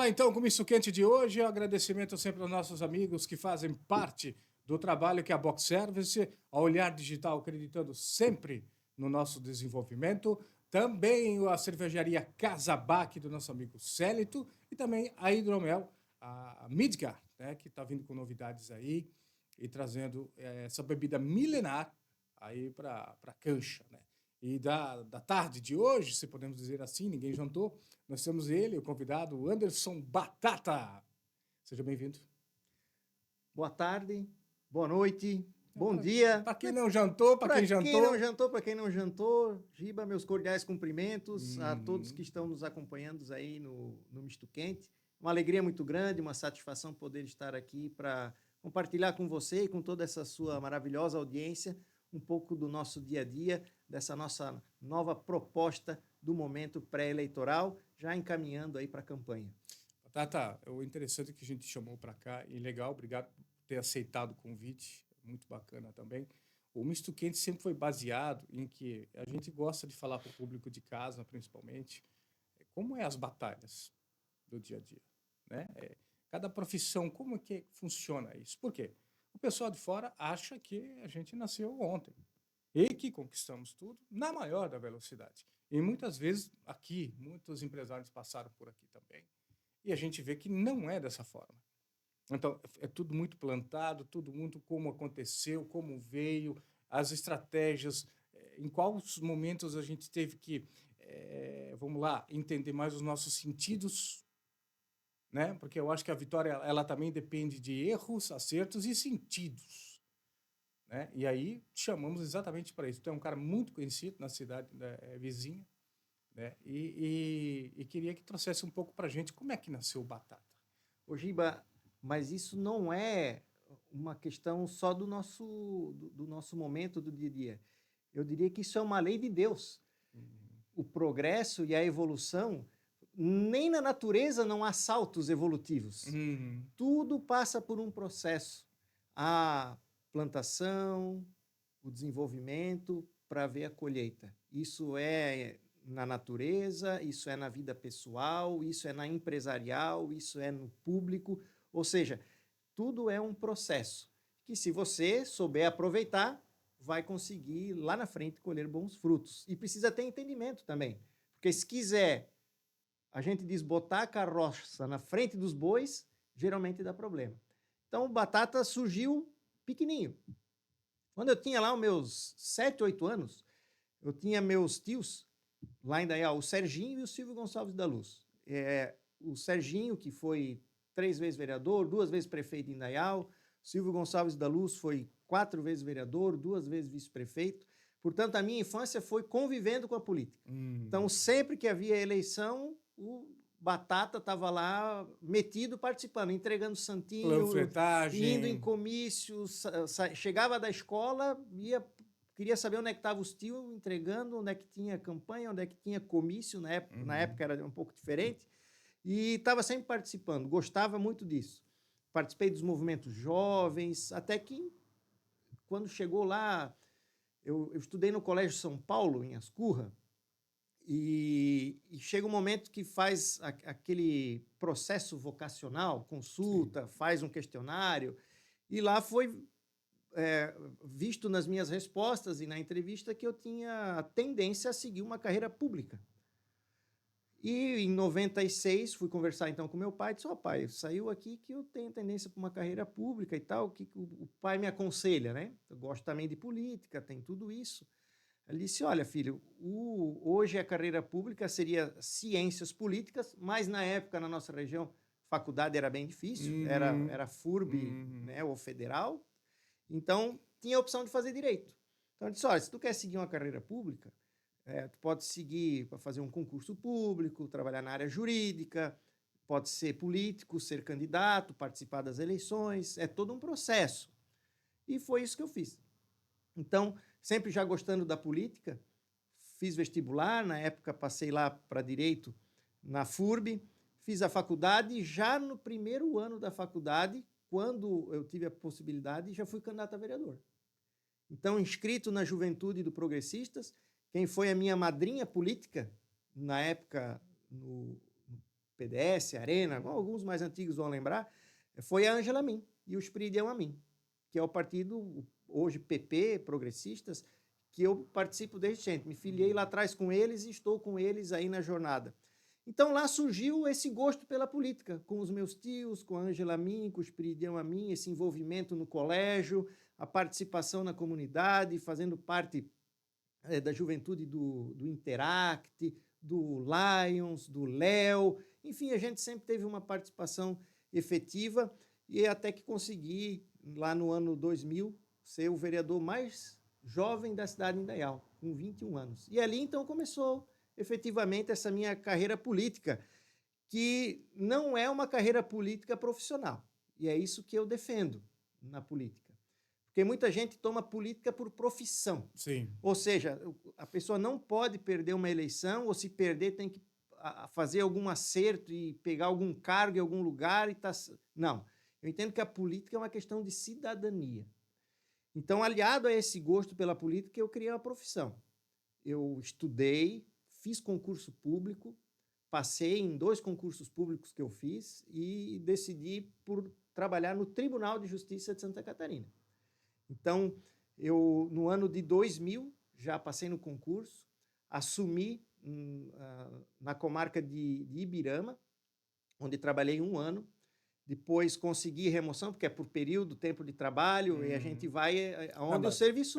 lá então com o Misto Quente de hoje. Agradecimento sempre aos nossos amigos que fazem parte do trabalho que é a Box Service, a Olhar Digital acreditando sempre no nosso desenvolvimento. Também a cervejaria Casabac do nosso amigo Célito e também a Hidromel, a Midgar, né, que está vindo com novidades aí e trazendo essa bebida milenar aí para a cancha, né? E da tarde de hoje, se podemos dizer assim, ninguém jantou, nós temos ele, o convidado Anderson Batata. Seja bem-vindo. Boa tarde, boa noite, bom dia. Para quem não jantou, para quem jantou. Para quem não jantou, Giba, meus cordiais cumprimentos a todos que estão nos acompanhando aí no Misto Quente. Uma alegria muito grande, uma satisfação poder estar aqui para compartilhar com você e com toda essa sua maravilhosa audiência um pouco do nosso dia a dia, dessa nossa nova proposta do momento pré-eleitoral, já encaminhando aí para a campanha. Batata, o interessante é que a gente chamou para cá, e legal, obrigado por ter aceitado o convite, muito bacana também. O Misto Quente sempre foi baseado em que a gente gosta de falar para o público de casa, principalmente, como é as batalhas do dia a dia, né? Cada profissão, como é que funciona isso? Por quê? O pessoal de fora acha que a gente nasceu ontem e que conquistamos tudo na maior da velocidade. E muitas vezes aqui, muitos empresários passaram por aqui também, e a gente vê que não é dessa forma. Então, é tudo muito plantado, tudo muito como aconteceu, como veio, as estratégias, em quais momentos a gente teve que, vamos lá, entender mais os nossos sentidos, né? Porque eu acho que a vitória ela também depende de erros, acertos e sentidos, né? E aí chamamos exatamente para isso. Tu é um cara muito conhecido na cidade vizinha, né? E queria que trouxesse um pouco para a gente como é que nasceu o Batata. Ô Giba, mas isso não é uma questão só do nosso momento do dia a dia. Eu diria que isso é uma lei de Deus. O progresso e a evolução, nem na natureza não há saltos evolutivos. Tudo passa por um processo. A plantação, o desenvolvimento para ver a colheita. Isso é na natureza, isso é na vida pessoal, isso é na empresarial, isso é no público. Ou seja, tudo é um processo que, se você souber aproveitar, vai conseguir lá na frente colher bons frutos. E precisa ter entendimento também. Porque se quiser, a gente diz botar a carroça na frente dos bois, geralmente dá problema. Então, o Batata surgiu pequenininho. Quando eu tinha lá os meus 7, 8 anos, eu tinha meus tios, lá em Indaial, o Serginho e o Silvio Gonçalves da Luz. O Serginho, que foi 3 vezes vereador, 2 vezes prefeito em Indaial. Silvio Gonçalves da Luz foi 4 vezes vereador, 2 vezes vice-prefeito. Portanto, a minha infância foi convivendo com a política. Então, sempre que havia eleição, o Batata estava lá metido, participando, entregando santinho, indo em comícios, chegava da escola, queria saber onde é que estavam os tios entregando, onde é que tinha campanha, onde é que tinha comício, na época era um pouco diferente, e estava sempre participando, gostava muito disso. Participei dos movimentos jovens, até que, quando chegou lá, eu estudei no Colégio São Paulo, em Ascurra, e chega um momento que faz aquele processo vocacional, consulta, faz um questionário, e lá foi visto nas minhas respostas e na entrevista que eu tinha tendência a seguir uma carreira pública. E em 96 fui conversar então com meu pai, disse: pai, saiu aqui que eu tenho tendência para uma carreira pública e tal, o que o pai me aconselha, né? Eu gosto também de política, tem tudo isso. Ele disse: olha, filho, hoje a carreira pública seria ciências políticas, mas na época, na nossa região, faculdade era bem difícil, era FURB, né, ou federal, então tinha a opção de fazer direito. Então ele disse: olha, se tu quer seguir uma carreira pública, tu pode seguir para fazer um concurso público, trabalhar na área jurídica, pode ser político, ser candidato, participar das eleições, é todo um processo. E foi isso que eu fiz. Então, sempre já gostando da política, fiz vestibular, na época passei lá para Direito na FURB, fiz a faculdade, já no primeiro ano da faculdade, quando eu tive a possibilidade, já fui candidato a vereador. Então, inscrito na Juventude do Progressistas, quem foi a minha madrinha política, na época, no PDS, Arena, alguns mais antigos vão lembrar, foi a Ângela Amin e o Espiridião Amin, que é o partido, hoje PP, progressistas, que eu participo desde sempre. Me filiei lá atrás com eles e estou com eles aí na jornada. Então lá surgiu esse gosto pela política, com os meus tios, com a Ângela Amin, com o Espiridião Amin, esse envolvimento no colégio, a participação na comunidade, fazendo parte da juventude do Interact, do Lions, do Léo, enfim, a gente sempre teve uma participação efetiva e até que consegui, lá no ano 2000, ser o vereador mais jovem da cidade de Indaial, com 21 anos. E ali, então, começou efetivamente essa minha carreira política, que não é uma carreira política profissional. E é isso que eu defendo na política. Porque muita gente toma política por profissão. Sim. Ou seja, a pessoa não pode perder uma eleição, ou se perder tem que fazer algum acerto e pegar algum cargo em algum lugar. Não. Eu entendo que a política é uma questão de cidadania. Então, aliado a esse gosto pela política, eu criei uma profissão. Eu estudei, fiz concurso público, passei em 2 concursos públicos que eu fiz e decidi por trabalhar no Tribunal de Justiça de Santa Catarina. Então, eu, no ano de 2000, já passei no concurso, assumi na comarca de Ibirama, onde trabalhei 1 ano, depois consegui remoção, porque é por período, tempo de trabalho, e a gente vai onde o serviço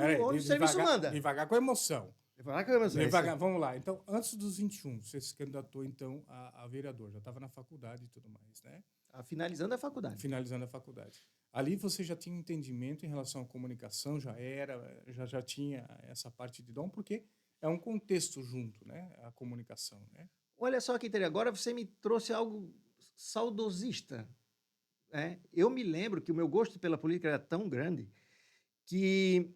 manda. Devagar com emoção. Devagar com emoção. Devagar, vamos lá. Então, antes dos 21, você se candidatou, então, a vereador. Já estava na faculdade e tudo mais, né? Finalizando a faculdade. Finalizando a faculdade. Ali você já tinha entendimento em relação à comunicação, já tinha essa parte de dom, porque é um contexto junto, né? A comunicação, né? Olha só que interessante. Agora você me trouxe algo saudosista. Né? Eu me lembro que o meu gosto pela política era tão grande que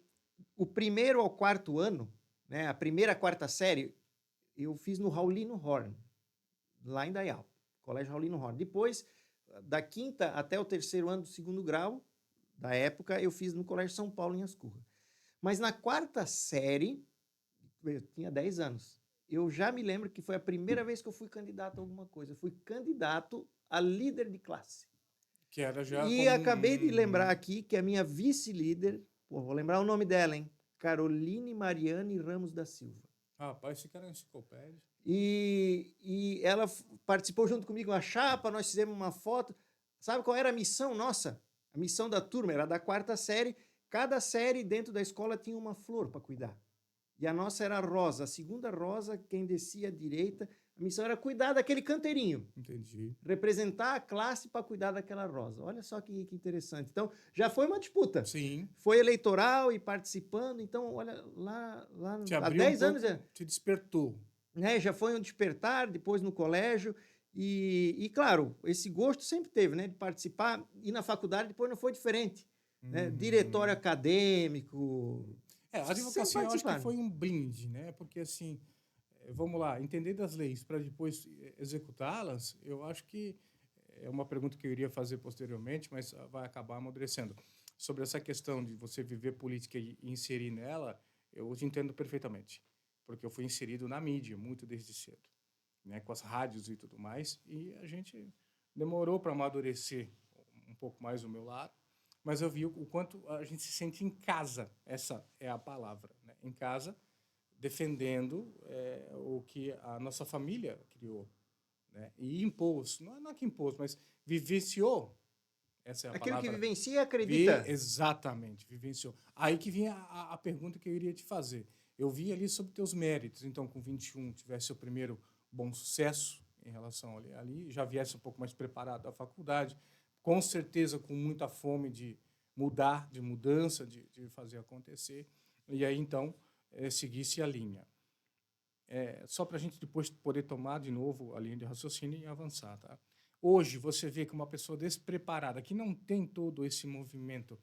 o 1º ao 4º ano, né, a 1ª à 4ª série, eu fiz no Raulino Horn, lá em Dayal, Colégio Raulino Horn. Depois, da 5ª até o 3º ano do 2º grau, da época, eu fiz no Colégio São Paulo, em Ascurra. Mas na 4ª série, eu tinha 10 anos, eu já me lembro que foi a primeira vez que eu fui candidato a alguma coisa. Eu fui candidato a líder de classe. Que era já e acabei de lembrar aqui que a minha vice-líder, vou lembrar o nome dela, hein? Caroline Mariane Ramos da Silva. Rapaz, esse cara é uma enciclopédia. E ela participou junto comigo na chapa, nós fizemos uma foto. Sabe qual era a missão nossa? A missão da turma era da 4ª série. Cada série dentro da escola tinha uma flor para cuidar. E a nossa era a rosa. A 2ª rosa, quem descia à direita, a missão era cuidar daquele canteirinho. Entendi. Representar a classe para cuidar daquela rosa. Olha só que interessante. Então, já foi uma disputa. Sim. Foi eleitoral e participando. Então, olha, lá há 10 anos... Te despertou. Né, já foi um despertar, depois no colégio. E, claro, esse gosto sempre teve, né, de participar. E na faculdade depois não foi diferente. Né? Diretório acadêmico... A advocacia eu acho que foi um brinde, né? Porque, assim, vamos lá, entender das leis para depois executá-las, eu acho que é uma pergunta que eu iria fazer posteriormente, mas vai acabar amadurecendo. Sobre essa questão de você viver política e inserir nela, eu te entendo perfeitamente, porque eu fui inserido na mídia muito desde cedo, né? Com as rádios e tudo mais, e a gente demorou para amadurecer um pouco mais o meu lado, mas eu vi o quanto a gente se sente em casa, essa é a palavra, né? Em casa, defendendo o que a nossa família criou, né? E impôs, não é que impôs, mas vivenciou, essa é a palavra. Aquilo que vivencia e acredita. Exatamente, vivenciou. Aí que vinha a pergunta que eu iria te fazer. Eu vi ali sobre teus méritos, então com 21 tivesse o primeiro bom sucesso em relação ali, já viesse um pouco mais preparado da faculdade, com certeza com muita fome de mudar, de mudança, de fazer acontecer, e aí então seguisse a linha. Só para a gente depois poder tomar de novo a linha de raciocínio e avançar. Tá? Hoje você vê que uma pessoa despreparada, que não tem todo esse movimento,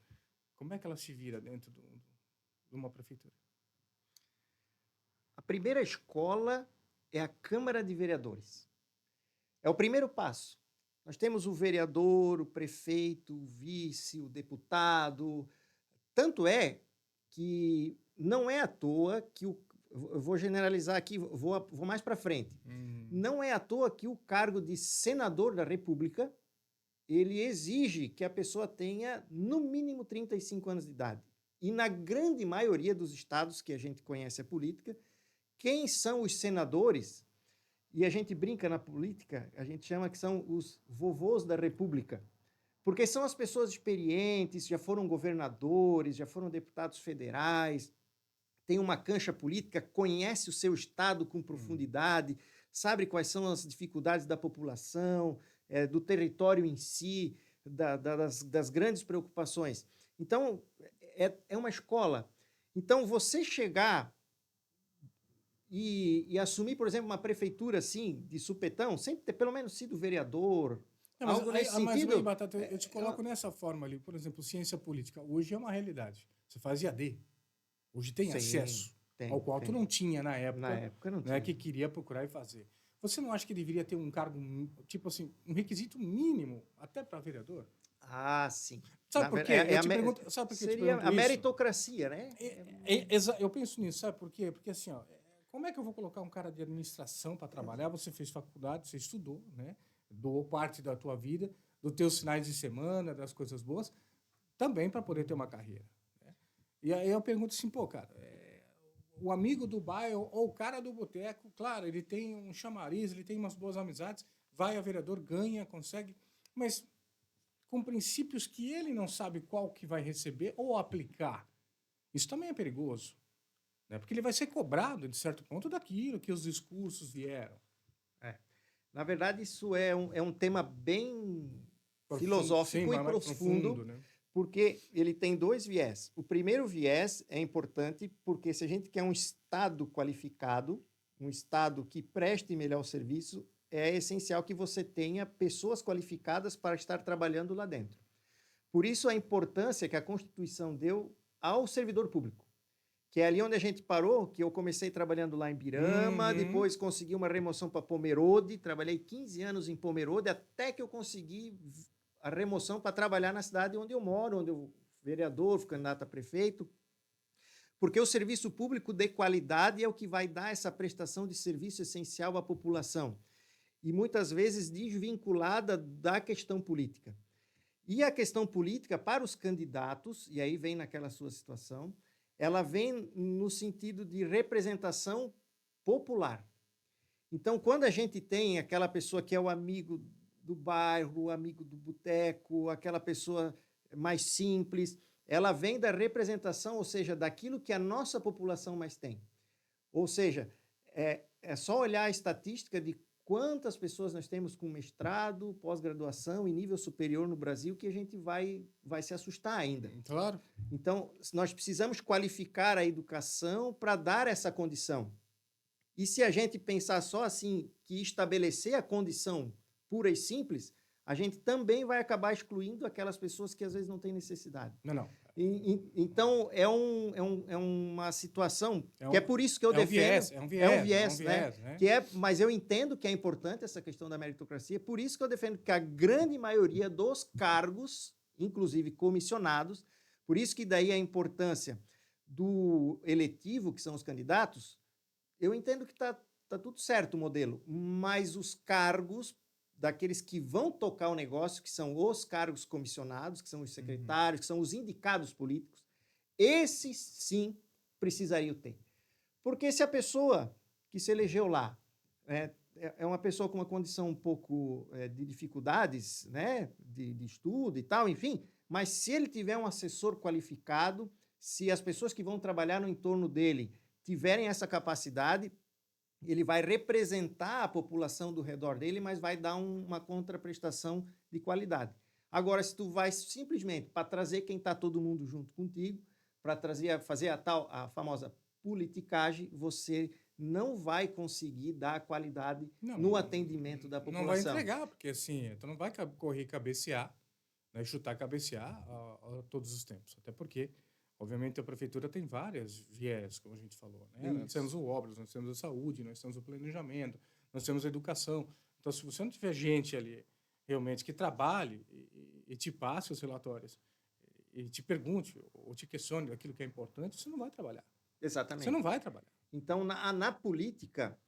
como é que ela se vira dentro de uma prefeitura? A primeira escola é a Câmara de Vereadores. É o primeiro passo. Nós temos o vereador, o prefeito, o vice, o deputado. Tanto é que não é à toa que eu vou generalizar aqui, vou mais para frente. Não é à toa que o cargo de senador da República, ele exige que a pessoa tenha, no mínimo, 35 anos de idade. E na grande maioria dos estados que a gente conhece a política, quem são os senadores, e a gente brinca na política, a gente chama que são os vovôs da República, porque são as pessoas experientes, já foram governadores, já foram deputados federais, têm uma cancha política, conhece o seu estado com profundidade, sabe quais são as dificuldades da população, do território em si, das grandes preocupações. Então, é uma escola. Então, você chegar e assumir, por exemplo, uma prefeitura assim, de supetão, sem ter pelo menos sido vereador, algo nesse sentido. Mas, Batata, eu te coloco nessa forma ali. Por exemplo, ciência política. Hoje é uma realidade. Você faz IAD. Hoje tem acesso, ao qual tu não tinha na época. Na época não tinha. Né, que queria procurar e fazer. Você não acha que deveria ter um cargo, tipo assim, um requisito mínimo, até para vereador? Ah, sim. Sabe por quê? Sabe por que seria a meritocracia, né? Eu penso nisso, sabe por quê? Porque assim, ó, como é que eu vou colocar um cara de administração para trabalhar? Você fez faculdade, você estudou, né? Doou parte da tua vida, dos teus finais de semana, das coisas boas, também para poder ter uma carreira. Né? E aí eu pergunto assim, pô, cara, o amigo do bairro ou o cara do boteco, claro, ele tem um chamariz, ele tem umas boas amizades, vai a vereador, ganha, consegue, mas com princípios que ele não sabe qual que vai receber ou aplicar. Isso também é perigoso, né? Porque ele vai ser cobrado, de certo ponto, daquilo que os discursos vieram. Na verdade, isso é um tema bem filosófico e profundo, né? Porque ele tem dois viés. O primeiro viés é importante porque se a gente quer um Estado qualificado, um Estado que preste melhor serviço, é essencial que você tenha pessoas qualificadas para estar trabalhando lá dentro. Por isso a importância que a Constituição deu ao servidor público, que é ali onde a gente parou, que eu comecei trabalhando lá em Birama, depois consegui uma remoção para Pomerode, trabalhei 15 anos em Pomerode, até que eu consegui a remoção para trabalhar na cidade onde eu moro, onde eu vereador, fui candidato a prefeito, porque o serviço público de qualidade é o que vai dar essa prestação de serviço essencial à população, e muitas vezes desvinculada da questão política. E a questão política para os candidatos, e aí vem naquela sua situação, ela vem no sentido de representação popular. Então, quando a gente tem aquela pessoa que é o amigo do bairro, o amigo do boteco, aquela pessoa mais simples, ela vem da representação, ou seja, daquilo que a nossa população mais tem. Ou seja, é só olhar a estatística de quantas pessoas nós temos com mestrado, pós-graduação e nível superior no Brasil que a gente vai se assustar ainda. Claro. Então, nós precisamos qualificar a educação para dar essa condição. E se a gente pensar só assim, que estabelecer a condição pura e simples, a gente também vai acabar excluindo aquelas pessoas que às vezes não têm necessidade. Não. Então, é uma situação que é por isso que eu defendo... É um viés, né? Mas eu entendo que é importante essa questão da meritocracia, por isso que eu defendo que a grande maioria dos cargos, inclusive comissionados, por isso que daí a importância do eletivo, que são os candidatos, eu entendo que está tudo certo o modelo, mas os cargos daqueles que vão tocar o negócio, que são os cargos comissionados, que são os secretários, que são os indicados políticos, esses sim precisariam ter. Porque se a pessoa que se elegeu lá é uma pessoa com uma condição um pouco de dificuldades, né, de estudo e tal, enfim, mas se ele tiver um assessor qualificado, se as pessoas que vão trabalhar no entorno dele tiverem essa capacidade, ele vai representar a população do redor dele, mas vai dar uma contraprestação de qualidade. Agora, se tu vai simplesmente para trazer quem está todo mundo junto contigo, para fazer a famosa politicagem, você não vai conseguir dar qualidade no atendimento da população. Não vai entregar, porque assim, tu não vai correr cabecear, né, chutar cabecear a todos os tempos. Até porque, obviamente, a prefeitura tem várias viés, como a gente falou. Né? Nós temos o obras, nós temos a saúde, nós temos o planejamento, nós temos a educação. Então, se você não tiver gente ali realmente que trabalhe e te passe os relatórios e te pergunte ou te questione aquilo que é importante, você não vai trabalhar. Exatamente. Você não vai trabalhar. Então, na política,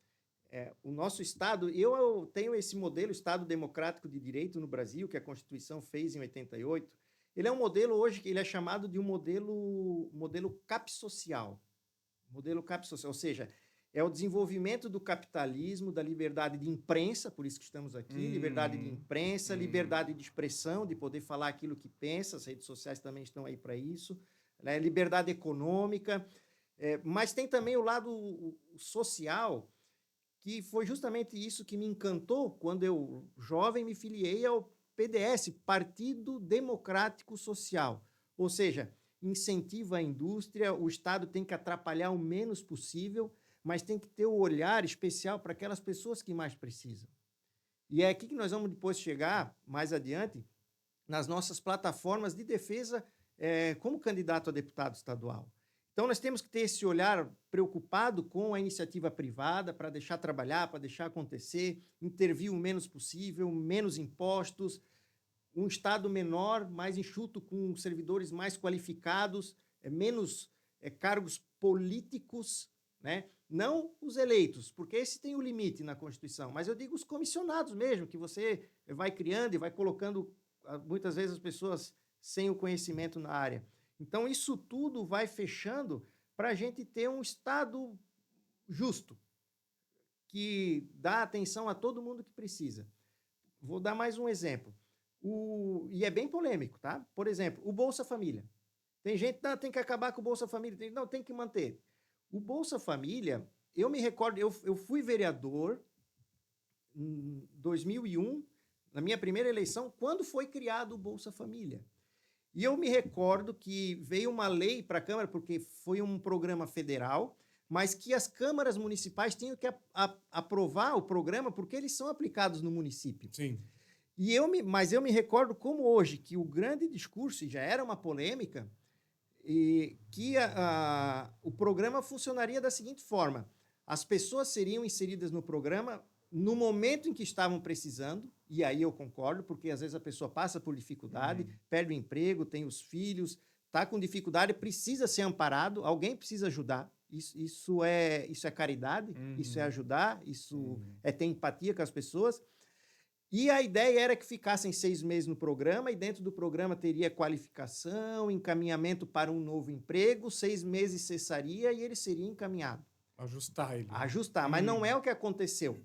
o nosso Estado, eu tenho esse modelo, Estado Democrático de Direito no Brasil, que a Constituição fez em 88. Ele é um modelo hoje que ele é chamado de um modelo capsocial. Modelo capsocial, ou seja, é o desenvolvimento do capitalismo, da liberdade de imprensa, por isso que estamos aqui, liberdade de imprensa, liberdade de expressão, de poder falar aquilo que pensa, as redes sociais também estão aí para isso, né? Liberdade econômica, mas tem também o lado social, que foi justamente isso que me encantou quando eu, jovem, me filiei ao PDS, Partido Democrático Social. Ou seja, incentiva a indústria, o Estado tem que atrapalhar o menos possível, mas tem que ter o olhar especial para aquelas pessoas que mais precisam. E é aqui que nós vamos depois chegar, mais adiante, nas nossas plataformas de defesa como candidato a deputado estadual. Então, nós temos que ter esse olhar preocupado com a iniciativa privada para deixar trabalhar, para deixar acontecer, intervir o menos possível, menos impostos, um Estado menor, mais enxuto, com servidores mais qualificados, menos cargos políticos, né? Não os eleitos, porque esse tem o limite na Constituição, mas eu digo os comissionados mesmo, que você vai criando e vai colocando, muitas vezes, as pessoas sem o conhecimento na área. Então, isso tudo vai fechando para a gente ter um Estado justo, que dá atenção a todo mundo que precisa. Vou dar mais um exemplo. E é bem polêmico, tá? Por exemplo, o Bolsa Família. Tem gente que tem que acabar com o Bolsa Família. Não, tem que manter. O Bolsa Família, eu me recordo, eu fui vereador em 2001, na minha primeira eleição, quando foi criado o Bolsa Família. E eu me recordo que veio uma lei para a Câmara, porque foi um programa federal, mas que as câmaras municipais tinham que aprovar o programa, porque eles são aplicados no município. Sim. Mas eu me recordo como hoje, que o grande discurso, e já era uma polêmica, e que o programa funcionaria da seguinte forma: as pessoas seriam inseridas no programa no momento em que estavam precisando, e aí eu concordo, porque às vezes a pessoa passa por dificuldade, perde o emprego, tem os filhos, está com dificuldade, precisa ser amparado, alguém precisa ajudar. Isso é caridade, isso é ajudar, isso é ter empatia com as pessoas. E a ideia era que ficassem 6 meses no programa, e dentro do programa teria qualificação, encaminhamento para um novo emprego, 6 meses cessaria e ele seria encaminhado. Ajustar ele. Ajustar, mas não é o que aconteceu.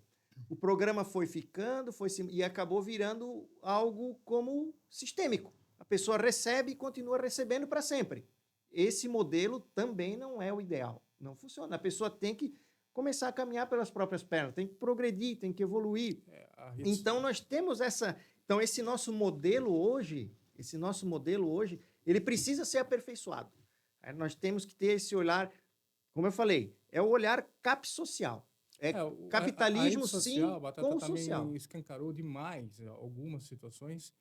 O programa foi ficando, e acabou virando algo como sistêmico. A pessoa recebe e continua recebendo para sempre. Esse modelo também não é o ideal. Não funciona. A pessoa tem que começar a caminhar pelas próprias pernas, tem que progredir, tem que evoluir. Então, nós temos Então, esse nosso modelo hoje, ele precisa ser aperfeiçoado. Nós temos que ter esse olhar, como eu falei, é o olhar capsocial. Capitalismo, a social, sim, a Batata com também social. escancarou demais algumas situações,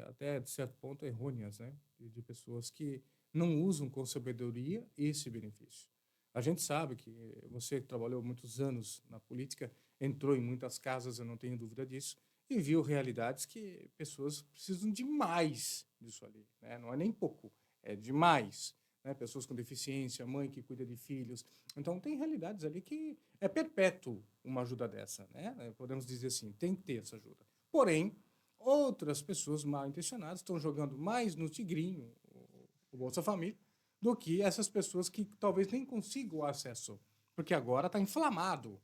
até de certo ponto errôneas, né? De pessoas que não usam com sabedoria esse benefício. A gente sabe que você trabalhou muitos anos na política, entrou em muitas casas, eu não tenho dúvida disso, e viu realidades que pessoas precisam de mais disso ali, né? Não é nem pouco, é demais. Né? Pessoas com deficiência, mãe que cuida de filhos. Então, tem realidades ali que é perpétuo uma ajuda dessa, né? Podemos dizer assim, tem que ter essa ajuda. Porém, outras pessoas mal intencionadas estão jogando mais no tigrinho, o Bolsa Família, do que essas pessoas que talvez nem consigam o acesso, porque agora está inflamado.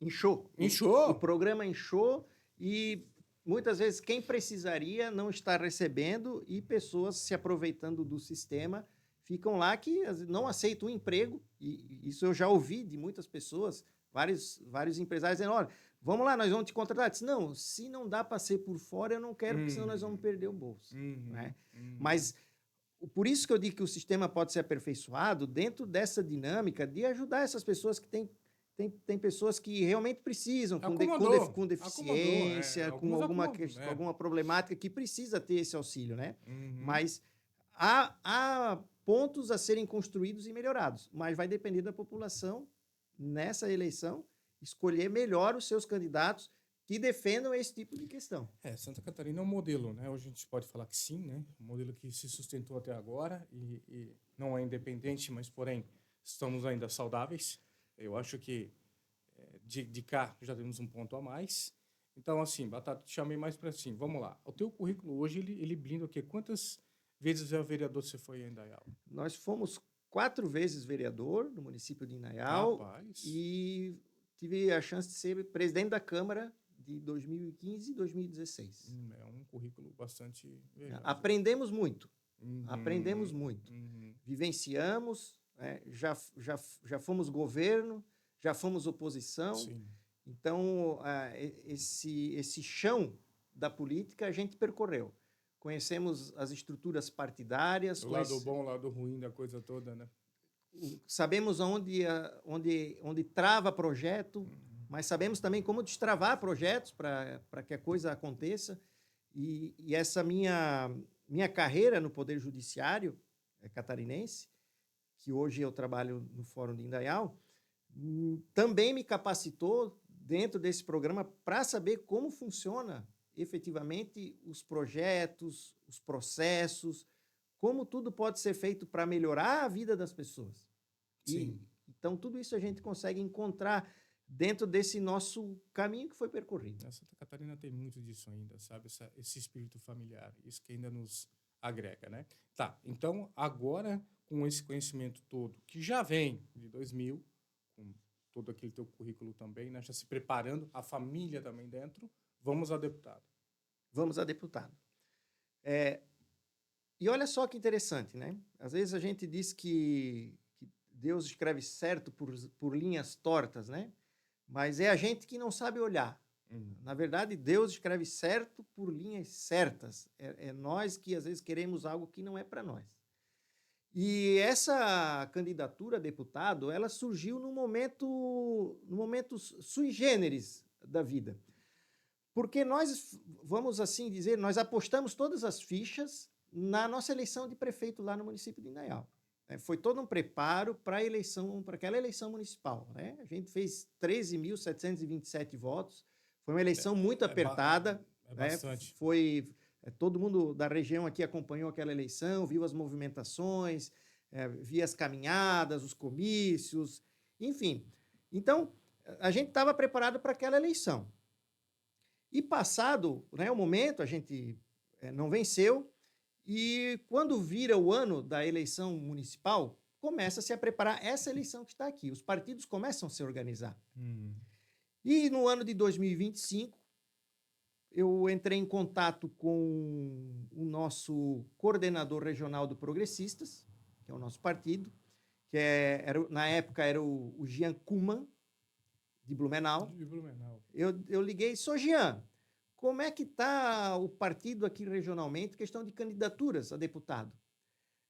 Inchou. Inchou. O programa inchou e muitas vezes quem precisaria não está recebendo e pessoas se aproveitando do sistema ficam lá que não aceitam o emprego, e isso eu já ouvi de muitas pessoas, vários empresários dizendo, olha, vamos lá, nós vamos te contratar. Eu disse, não, se não dá para ser por fora, eu não quero, porque senão nós vamos perder o bolso. Né? Mas por isso que eu digo que o sistema pode ser aperfeiçoado dentro dessa dinâmica de ajudar essas pessoas que tem pessoas que realmente precisam, com deficiência, com alguma problemática, que precisa ter esse auxílio, né? Mas há pontos a serem construídos e melhorados, mas vai depender da população, nessa eleição, escolher melhor os seus candidatos que defendam esse tipo de questão. Santa Catarina é um modelo, né? Hoje a gente pode falar que sim, né? Um modelo que se sustentou até agora e não é independente, mas, porém, estamos ainda saudáveis. Eu acho que de cá já temos um ponto a mais. Então, assim, Batata, te chamei mais para assim, vamos lá. O teu currículo hoje, ele blinda o quê? Quantas vezes é o vereador você foi em Indaial? Nós fomos 4 vezes vereador no município de Indaial Rapaz. e tive a chance de ser presidente da Câmara de 2015 e 2016. É um currículo bastante vejoso. Aprendemos muito, aprendemos Uhum, muito. uhum. Vivenciamos, já fomos governo, já fomos oposição. Sim. Então, esse chão da política a gente percorreu. Conhecemos as estruturas partidárias. O lado bom, o lado ruim da coisa toda, né? Sabemos onde trava projeto, mas sabemos também como destravar projetos para que a coisa aconteça. E essa minha carreira no Poder Judiciário catarinense, que hoje eu trabalho no Fórum de Indaial, também me capacitou dentro desse programa para saber como funciona efetivamente os projetos, os processos, como tudo pode ser feito para melhorar a vida das pessoas. Sim. Então, tudo isso a gente consegue encontrar dentro desse nosso caminho que foi percorrido. A Santa Catarina tem muito disso ainda, sabe? Esse espírito familiar, isso que ainda nos agrega, né? Tá, então agora, com esse conhecimento todo, que já vem de 2000, com todo aquele teu currículo também, né? Já se preparando, a família também dentro, vamos a deputado. Vamos a deputado. E olha só que interessante, né? Às vezes a gente diz que Deus escreve certo por linhas tortas, né? Mas é a gente que não sabe olhar. Na verdade, Deus escreve certo por linhas certas. É nós que, às vezes, queremos algo que não é para nós. E essa candidatura a deputado, ela surgiu num momento sui generis da vida. Porque nós, vamos assim dizer, nós apostamos todas as fichas na nossa eleição de prefeito lá no município de Indaial. Foi todo um preparo para aquela eleição municipal. Né? A gente fez 13.727 votos. Foi uma eleição muito apertada. Bastante. Todo mundo da região aqui acompanhou aquela eleição, viu as movimentações, viu as caminhadas, os comícios, enfim. Então, a gente estava preparado para aquela eleição. E passado, né, o momento, a gente não venceu. E quando vira o ano da eleição municipal, começa-se a preparar essa eleição que está aqui. Os partidos começam a se organizar. E no ano de 2025, eu entrei em contato com o nosso coordenador regional do Progressistas, que é o nosso partido, que na época era o Jean Kuman, de Blumenau. De Blumenau. Eu liguei, sou Jean, como é que está o partido aqui regionalmente, questão de candidaturas a deputado?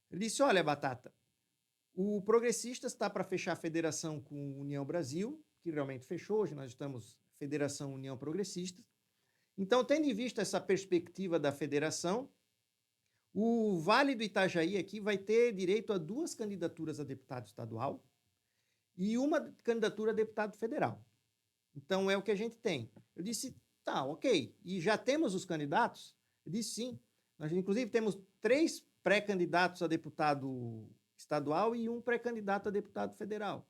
Ele disse, olha, Batata, o Progressistas está para fechar a federação com União Brasil, que realmente fechou, hoje nós estamos Federação União Progressistas. Então, tendo em vista essa perspectiva da federação, o Vale do Itajaí aqui vai ter direito a 2 candidaturas a deputado estadual e uma candidatura a deputado federal. Então, é o que a gente tem. Eu disse, tá, ok. E já temos os candidatos? Eu disse sim. Nós, inclusive, temos 3 pré-candidatos a deputado estadual e um pré-candidato a deputado federal.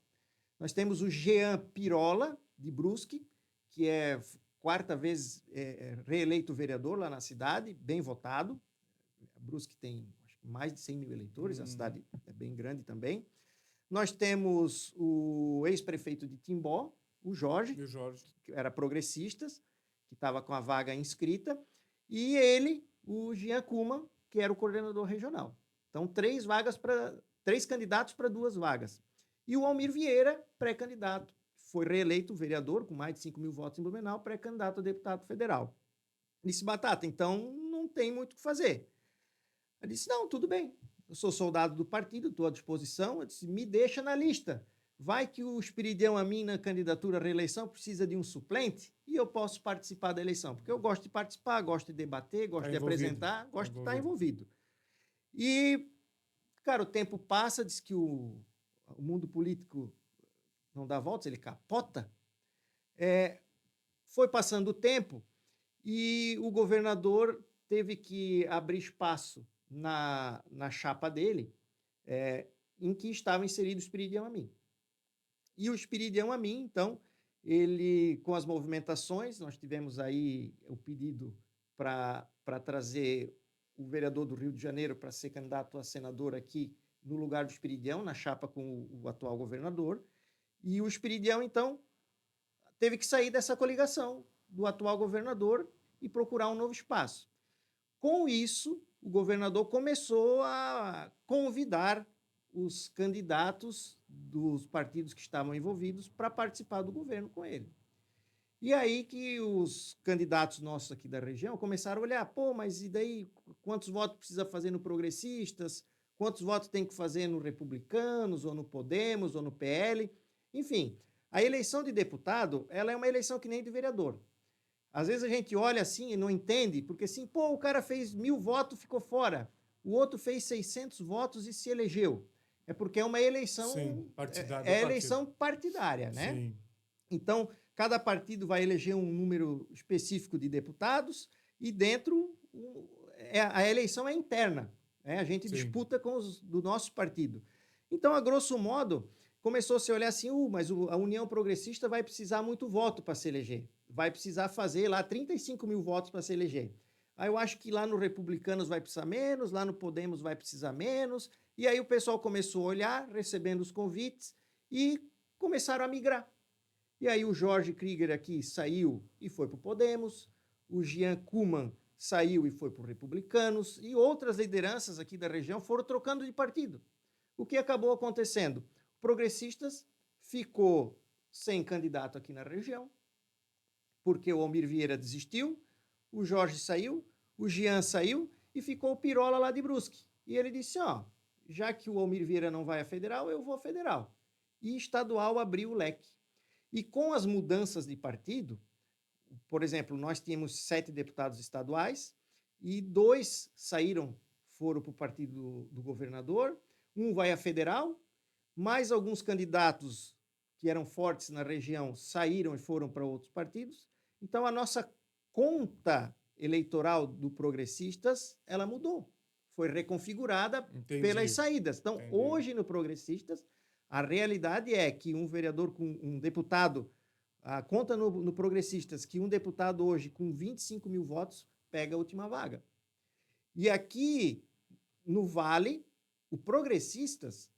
Nós temos o Jean Pirola, de Brusque, que é 4ª vez reeleito vereador lá na cidade, bem votado. A Brusque tem mais de 100 mil eleitores, a cidade é bem grande também. Nós temos o ex-prefeito de Timbó, o Jorge, que era progressistas, que estava com a vaga inscrita, e ele, o Jean Kuman, que era o coordenador regional. Então, 3 candidatos para 2 vagas. E o Almir Vieira, pré-candidato, foi reeleito vereador com mais de 5 mil votos em Blumenau, pré-candidato a deputado federal. Disse, Batata, então não tem muito o que fazer. Eu disse, não, tudo bem. Eu sou soldado do partido, estou à disposição. Eu disse, me deixa na lista. Vai que o Espiridião Amin, na candidatura à reeleição, precisa de um suplente e eu posso participar da eleição. Porque eu gosto de participar, gosto de debater, gosto de apresentar, gosto de estar envolvido. E, cara, o tempo passa, diz que o mundo político não dá voltas, ele capota. Foi passando o tempo e o governador teve que abrir espaço na chapa dele, em que estava inserido o Espiridião Amin. e o Espiridião a mim. Então, ele, com as movimentações, nós tivemos aí o pedido para trazer o vereador do Rio de Janeiro para ser candidato a senador aqui no lugar do Espiridião, na chapa com o atual governador. E o Espiridião, então, teve que sair dessa coligação do atual governador e procurar um novo espaço. Com isso, o governador começou a convidar os candidatos dos partidos que estavam envolvidos para participar do governo com ele. E aí que os candidatos nossos aqui da região começaram a olhar, pô, mas e daí quantos votos precisa fazer no Progressistas? Quantos votos tem que fazer no Republicanos, ou no Podemos, ou no PL? Enfim, a eleição de deputado, ela é uma eleição que nem de vereador. Às vezes a gente olha assim e não entende, porque assim, pô, o cara fez 1.000 votos, ficou fora. O outro fez 600 votos e se elegeu. É porque é uma eleição... Sim, partidária. É eleição partidária, né? Sim. Então, cada partido vai eleger um número específico de deputados e dentro a eleição é interna. Né? A gente disputa com os do nosso partido. Então, a grosso modo, começou a se olhar assim, mas a União Progressista vai precisar muito voto para se eleger. Vai precisar fazer lá 35 mil votos para se eleger. Aí eu acho que lá no Republicanos vai precisar menos, lá no Podemos vai precisar menos. E aí o pessoal começou a olhar, recebendo os convites e começaram a migrar. E aí o Jorge Krieger aqui saiu e foi para o Podemos, o Jean Kuman saiu e foi para o Republicanos, e outras lideranças aqui da região foram trocando de partido. O que acabou acontecendo? Progressistas ficou sem candidato aqui na região, porque o Almir Vieira desistiu, o Jorge saiu, o Jean saiu e ficou o Pirola lá de Brusque. E ele disse, já que o Almir Vieira não vai a federal, eu vou a federal. E estadual abriu o leque. E com as mudanças de partido, por exemplo, nós tínhamos 7 deputados estaduais e 2 foram para o partido do governador, um vai à federal, mais alguns candidatos que eram fortes na região saíram e foram para outros partidos. Então, a nossa conta eleitoral do Progressistas, ela mudou. Foi reconfigurada pelas saídas. Então, hoje no Progressistas, a realidade é que um vereador com um deputado, a conta no Progressistas, que um deputado hoje com 25 mil votos pega a última vaga. E aqui no Vale, o Progressistas,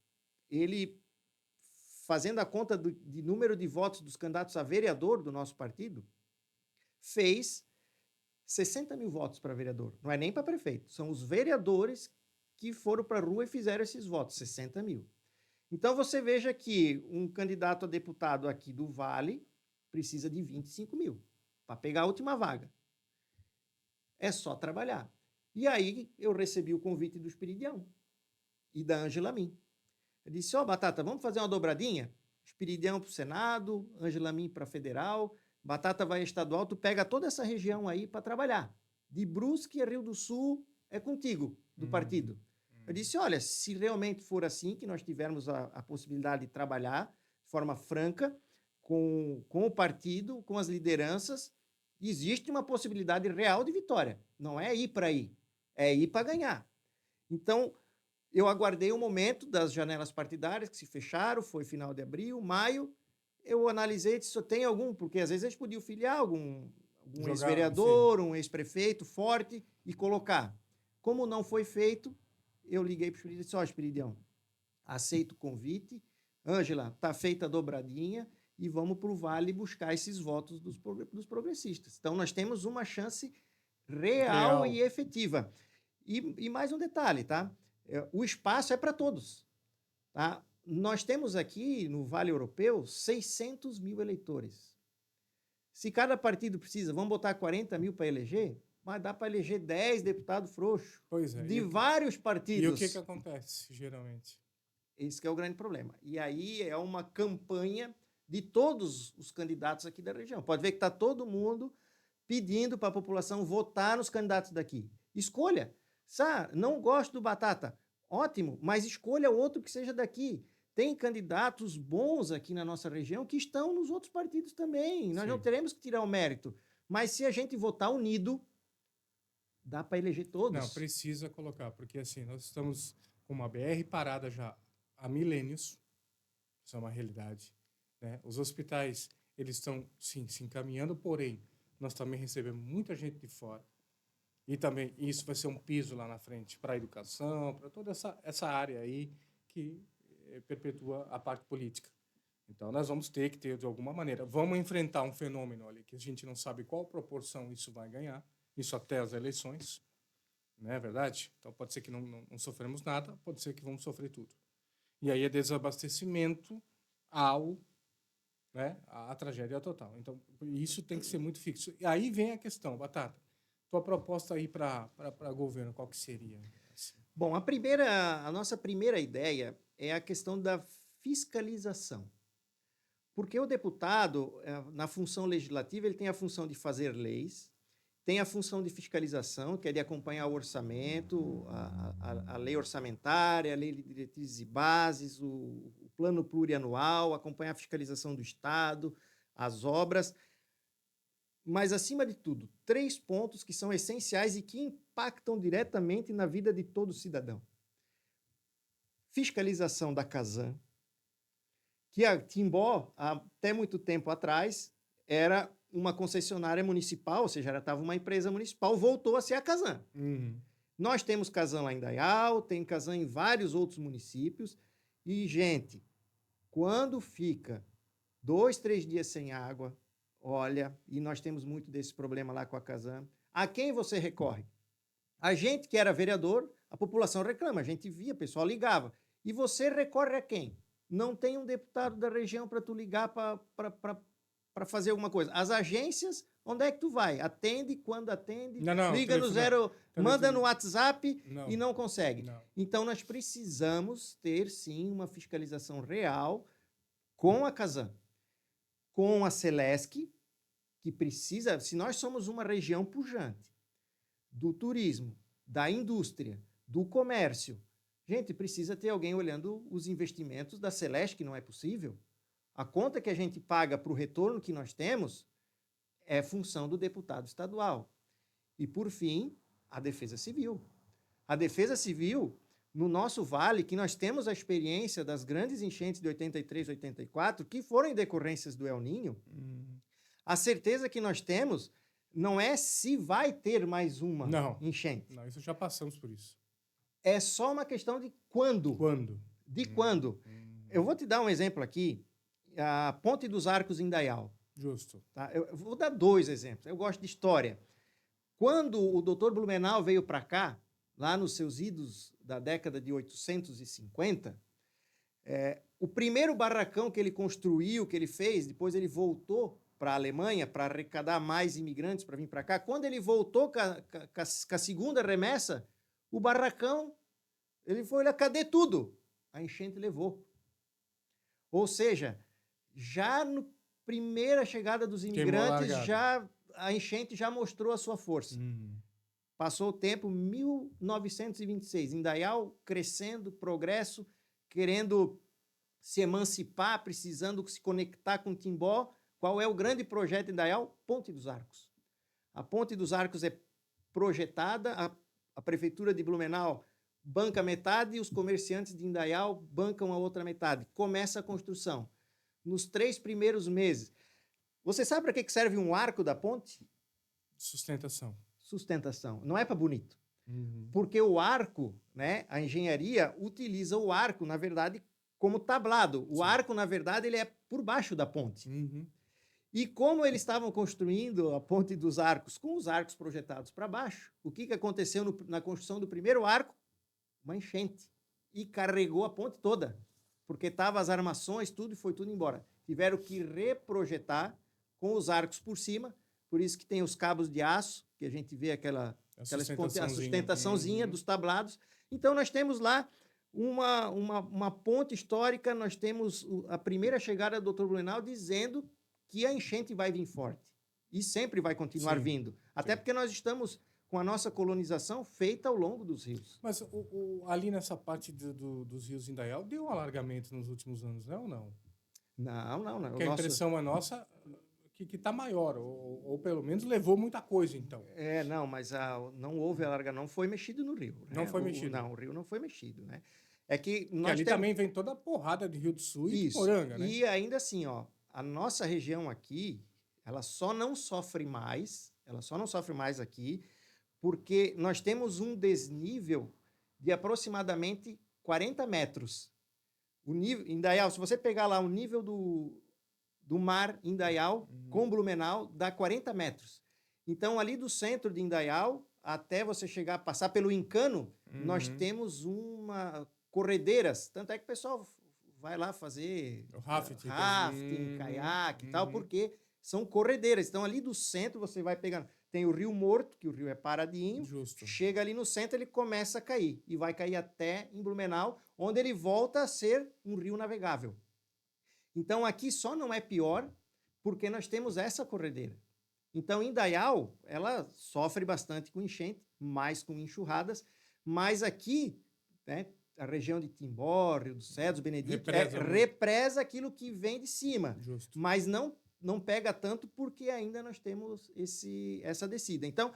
ele, fazendo a conta de número de votos dos candidatos a vereador do nosso partido, fez 60 mil votos para vereador. Não é nem para prefeito, são os vereadores que foram para a rua e fizeram esses votos, 60 mil. Então, você veja que um candidato a deputado aqui do Vale precisa de 25 mil para pegar a última vaga. É só trabalhar. E aí, eu recebi o convite do Espiridião e da Ângela Min. Eu disse, Batata, vamos fazer uma dobradinha? Espiridião para o Senado, Ângela Min para federal, Batata vai estadual, tu pega toda essa região aí para trabalhar. De Brusque a Rio do Sul é contigo, do partido. Eu disse, olha, se realmente for assim, que nós tivermos a possibilidade de trabalhar de forma franca com o partido, com as lideranças, existe uma possibilidade real de vitória. Não é ir para ir, é ir para ganhar. Então, eu aguardei o momento das janelas partidárias que se fecharam, foi final de abril, maio, eu analisei e disse, só tem algum, porque às vezes a gente podia filiar algum ex-vereador, um ex-prefeito forte e colocar. Como não foi feito, eu liguei para o Espiridião e disse, Espiridião, aceito o convite, Ângela, está feita a dobradinha e vamos para o Vale buscar esses votos dos progressistas. Então, nós temos uma chance real e efetiva. E mais um detalhe, tá? O espaço é para todos, tá? Nós temos aqui, no Vale Europeu, 600 mil eleitores. Se cada partido precisa, vamos botar 40 mil para eleger, mas dá para eleger 10 deputados frouxos de vários partidos. E o que acontece, geralmente? Esse que é o grande problema. E aí é uma campanha de todos os candidatos aqui da região. Pode ver que está todo mundo pedindo para a população votar nos candidatos daqui. Escolha. Não gosto do Batata. Ótimo, mas escolha outro que seja daqui. Tem candidatos bons aqui na nossa região que estão nos outros partidos também. Nós não teremos que tirar o mérito. Mas se a gente votar unido, dá para eleger todos. Não, precisa colocar, porque assim, nós estamos com uma BR parada já há milênios, isso é uma realidade. né? Os hospitais, eles estão, sim, se encaminhando, porém, nós também recebemos muita gente de fora. E também isso vai ser um piso lá na frente para a educação, para toda essa área aí que perpetua a parte política. Então, nós vamos ter que ter, de alguma maneira, vamos enfrentar um fenômeno ali que a gente não sabe qual proporção isso vai ganhar, isso até as eleições, não é verdade? Então, pode ser que não sofremos nada, pode ser que vamos sofrer tudo. E aí é desabastecimento ao, né, a tragédia total. Então, isso tem que ser muito fixo. E aí vem a questão, Batata, tua proposta aí para governo, qual que seria? Bom, a nossa primeira ideia é a questão da fiscalização. Porque o deputado, na função legislativa, ele tem a função de fazer leis, tem a função de fiscalização, que é de acompanhar o orçamento, a lei orçamentária, a lei de diretrizes e bases, o plano plurianual, acompanhar a fiscalização do Estado, as obras. Mas, acima de tudo, 3 pontos que são essenciais e que impactam diretamente na vida de todo cidadão. Fiscalização da Casan, que a Timbó, até muito tempo atrás, era uma concessionária municipal, ou seja, estava uma empresa municipal, voltou a ser a Casan. Uhum. Nós temos Casan lá em Indaial, tem Casan em vários outros municípios, e, gente, quando fica 2, 3 dias sem água, olha, e nós temos muito desse problema lá com a Casan, a quem você recorre? A gente que era vereador, a população reclama, a gente via, o pessoal ligava. E você recorre a quem? Não tem um deputado da região para tu ligar para fazer alguma coisa. As agências, onde é que tu vai? Atende quando atende, liga no zero, manda no WhatsApp e não consegue. Não. Então, nós precisamos ter, sim, uma fiscalização real com a Casan, com a Celesc, que precisa, se nós somos uma região pujante do turismo, da indústria, do comércio, gente, precisa ter alguém olhando os investimentos da Celesc, que não é possível. A conta que a gente paga para o retorno que nós temos é função do deputado estadual. E, por fim, a Defesa Civil. A Defesa Civil, no nosso vale, que nós temos a experiência das grandes enchentes de 83, 84, que foram em decorrências do El Niño, a certeza que nós temos não é se vai ter mais uma enchente. Não, isso já passamos por isso. É só uma questão de quando. Quando? De quando. Eu vou te dar um exemplo aqui. A Ponte dos Arcos em Indaial. Justo. Tá? Eu vou dar 2 exemplos. Eu gosto de história. Quando o Dr. Blumenau veio para cá, lá nos seus idos da década de 850, o primeiro barracão que ele construiu, que ele fez, depois ele voltou para a Alemanha para arrecadar mais imigrantes para vir para cá. Quando ele voltou com a segunda remessa, o barracão, ele foi olhar, cadê tudo? A enchente levou. Ou seja, já na primeira chegada dos imigrantes, a enchente já mostrou a sua força. Passou o tempo, 1926, Indaial crescendo, progresso, querendo se emancipar, precisando se conectar com Timbó. Qual é o grande projeto de Indaial? Ponte dos Arcos. A Ponte dos Arcos é projetada, a Prefeitura de Blumenau banca metade e os comerciantes de Indaial bancam a outra metade. Começa a construção. Nos 3 primeiros meses. Você sabe para que serve um arco da ponte? Sustentação. Sustentação. Não é para bonito. Porque o arco, né, a engenharia utiliza o arco, na verdade, como tablado. O arco, na verdade, ele é por baixo da ponte. E como eles estavam construindo a Ponte dos Arcos com os arcos projetados para baixo, o que aconteceu na construção do primeiro arco? Uma enchente. E carregou a ponte toda. Porque estavam as armações, tudo, e foi tudo embora. Tiveram que reprojetar com os arcos por cima, por isso que tem os cabos de aço, que a gente vê a sustentaçãozinha dos tablados. Então, nós temos lá uma ponte histórica, nós temos a primeira chegada do Dr. Blumenau dizendo que a enchente vai vir forte. E sempre vai continuar vindo. Até porque nós estamos com a nossa colonização feita ao longo dos rios. Mas ali nessa parte dos rios Indaial deu um alargamento nos últimos anos, não é ou não? Não. Porque a impressão é nossa que está maior, ou pelo menos levou muita coisa, então. Mas não houve alargamento, não foi mexido no rio. Né? Não foi mexido? Não, o rio não foi mexido. Né? É que Que nós ali temos... também vem toda a porrada de Rio do Sul e de Isso. Poranga, né? E ainda assim, ó, a nossa região aqui, ela só não sofre mais aqui, porque nós temos um desnível de aproximadamente 40 metros. O nível, em Indaial, se você pegar lá o nível do mar em Indaial com Blumenau, dá 40 metros. Então, ali do centro de Indaial, até você chegar a passar pelo Encano, nós temos corredeiras. Tanto é que o pessoal vai lá fazer O rafting, caiaque e tal, porque são corredeiras. Então, ali do centro, você vai pegando. Tem o Rio Morto, que o rio é paradinho. Justo. Chega ali no centro, ele começa a cair. E vai cair até em Blumenau, onde ele volta a ser um rio navegável. Então, aqui só não é pior porque nós temos essa corredeira. Então, Indaial, ela sofre bastante com enchente, mais com enxurradas, mas aqui, né, a região de Timbó, Rio dos Cedros, Benedito, represa aquilo que vem de cima. Justo. Mas não pega tanto porque ainda nós temos essa descida. Então,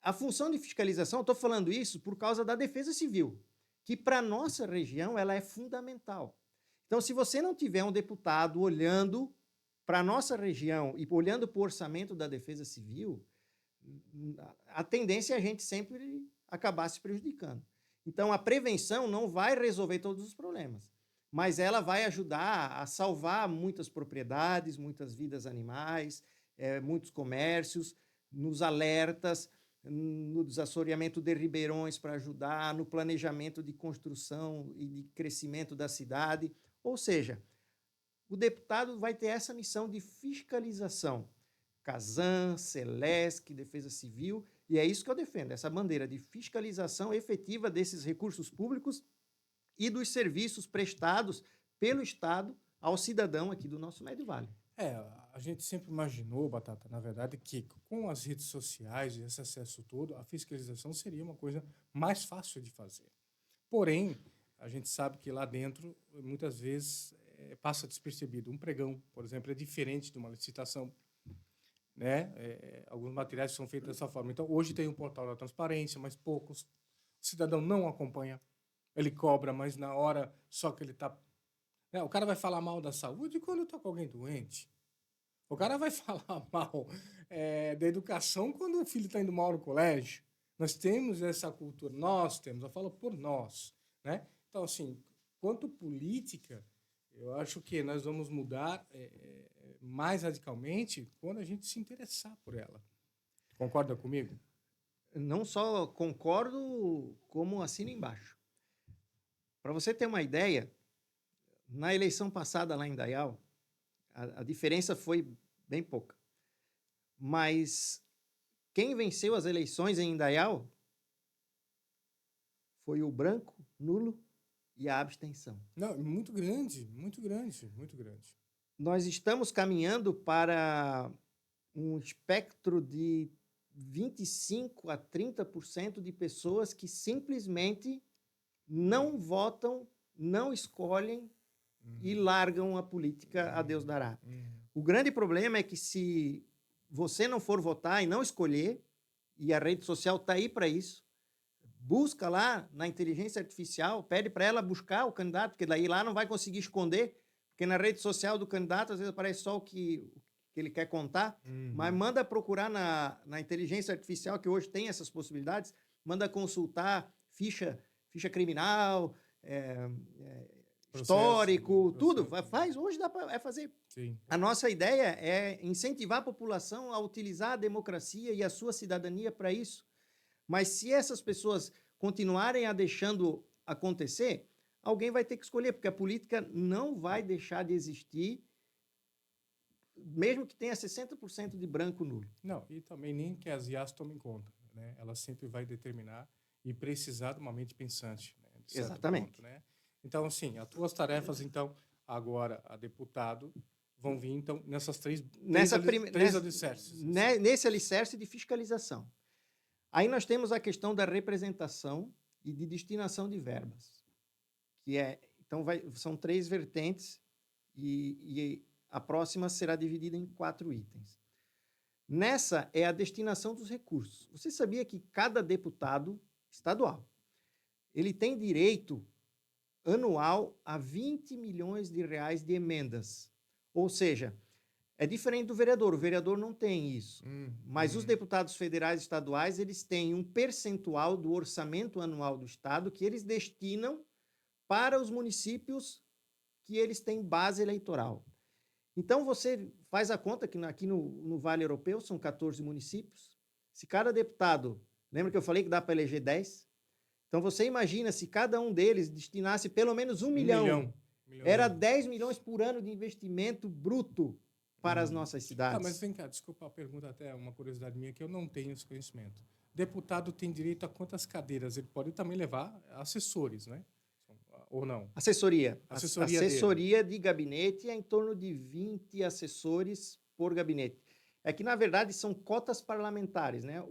a função de fiscalização, estou falando isso por causa da Defesa Civil, que para a nossa região ela é fundamental. Então, se você não tiver um deputado olhando para a nossa região e olhando para o orçamento da Defesa Civil, a tendência é a gente sempre acabar se prejudicando. Então, a prevenção não vai resolver todos os problemas, mas ela vai ajudar a salvar muitas propriedades, muitas vidas animais, muitos comércios, nos alertas, no desassoreamento de ribeirões para ajudar, no planejamento de construção e de crescimento da cidade. Ou seja, o deputado vai ter essa missão de fiscalização. Casan, Celesc, Defesa Civil, e é isso que eu defendo, essa bandeira de fiscalização efetiva desses recursos públicos e dos serviços prestados pelo Estado ao cidadão aqui do nosso Médio Vale. A gente sempre imaginou, Batata, na verdade, que com as redes sociais e esse acesso todo, a fiscalização seria uma coisa mais fácil de fazer. Porém, a gente sabe que lá dentro, muitas vezes, passa despercebido. Um pregão, por exemplo, é diferente de uma licitação, né? Alguns materiais são feitos dessa forma. Então, hoje tem um portal da transparência, mas poucos. O cidadão não acompanha. Ele cobra, mas na hora só que ele está... O cara vai falar mal da saúde quando está com alguém doente. O cara vai falar mal da educação quando o filho está indo mal no colégio. Nós temos essa cultura. Eu falo por nós, né? Então, assim, quanto política, eu acho que nós vamos mudar mais radicalmente quando a gente se interessar por ela. Concorda comigo? Não só concordo, como assino embaixo. Para você ter uma ideia, na eleição passada lá em Indaial, a diferença foi bem pouca. Mas quem venceu as eleições em Indaial foi o branco, nulo e a abstenção. Não, muito grande, muito grande, muito grande. Nós estamos caminhando para um espectro de 25% a 30% de pessoas que simplesmente não votam, não escolhem e largam a política a Deus dará. O grande problema é que se você não for votar e não escolher, e a rede social está aí para isso, busca lá na inteligência artificial, pede para ela buscar o candidato, porque daí lá não vai conseguir esconder, porque na rede social do candidato às vezes aparece só o que ele quer contar, mas manda procurar na inteligência artificial, que hoje tem essas possibilidades, manda consultar ficha criminal, histórico, tudo. Faz, hoje dá para fazer. Sim. A nossa ideia é incentivar a população a utilizar a democracia e a sua cidadania para isso. Mas se essas pessoas continuarem a deixando acontecer, alguém vai ter que escolher, porque a política não vai deixar de existir, mesmo que tenha 60% de branco nulo. Não, e também nem que as IAs tomem conta, né? Ela sempre vai determinar e precisar de uma mente pensante, né? Exatamente. Ponto, né? Então, assim, as tuas tarefas, então, agora, a deputado, vão vir, então, nessas três alicerces. Nesse alicerce de fiscalização. Aí nós temos a questão da representação e de destinação de verbas, então são 3 vertentes e a próxima será dividida em 4 itens. Nessa é a destinação dos recursos. Você sabia que cada deputado estadual ele tem direito anual a 20 milhões de reais de emendas. Ou seja, é diferente do vereador. O vereador não tem isso. Mas os deputados federais e estaduais, eles têm um percentual do orçamento anual do Estado que eles destinam para os municípios que eles têm base eleitoral. Então, você faz a conta que aqui no Vale Europeu são 14 municípios. Se cada deputado... Lembra que eu falei que dá para eleger 10? Então, você imagina se cada um deles destinasse pelo menos 1 milhão. Era 10 milhões por ano de investimento bruto para as nossas cidades. Mas vem cá, desculpa a pergunta, até uma curiosidade minha, que eu não tenho esse conhecimento. Deputado tem direito a quantas cadeiras? Ele pode também levar assessores, né? Ou não? Assessoria. Assessoria de gabinete é em torno de 20 assessores por gabinete. É que, na verdade, são cotas parlamentares, né?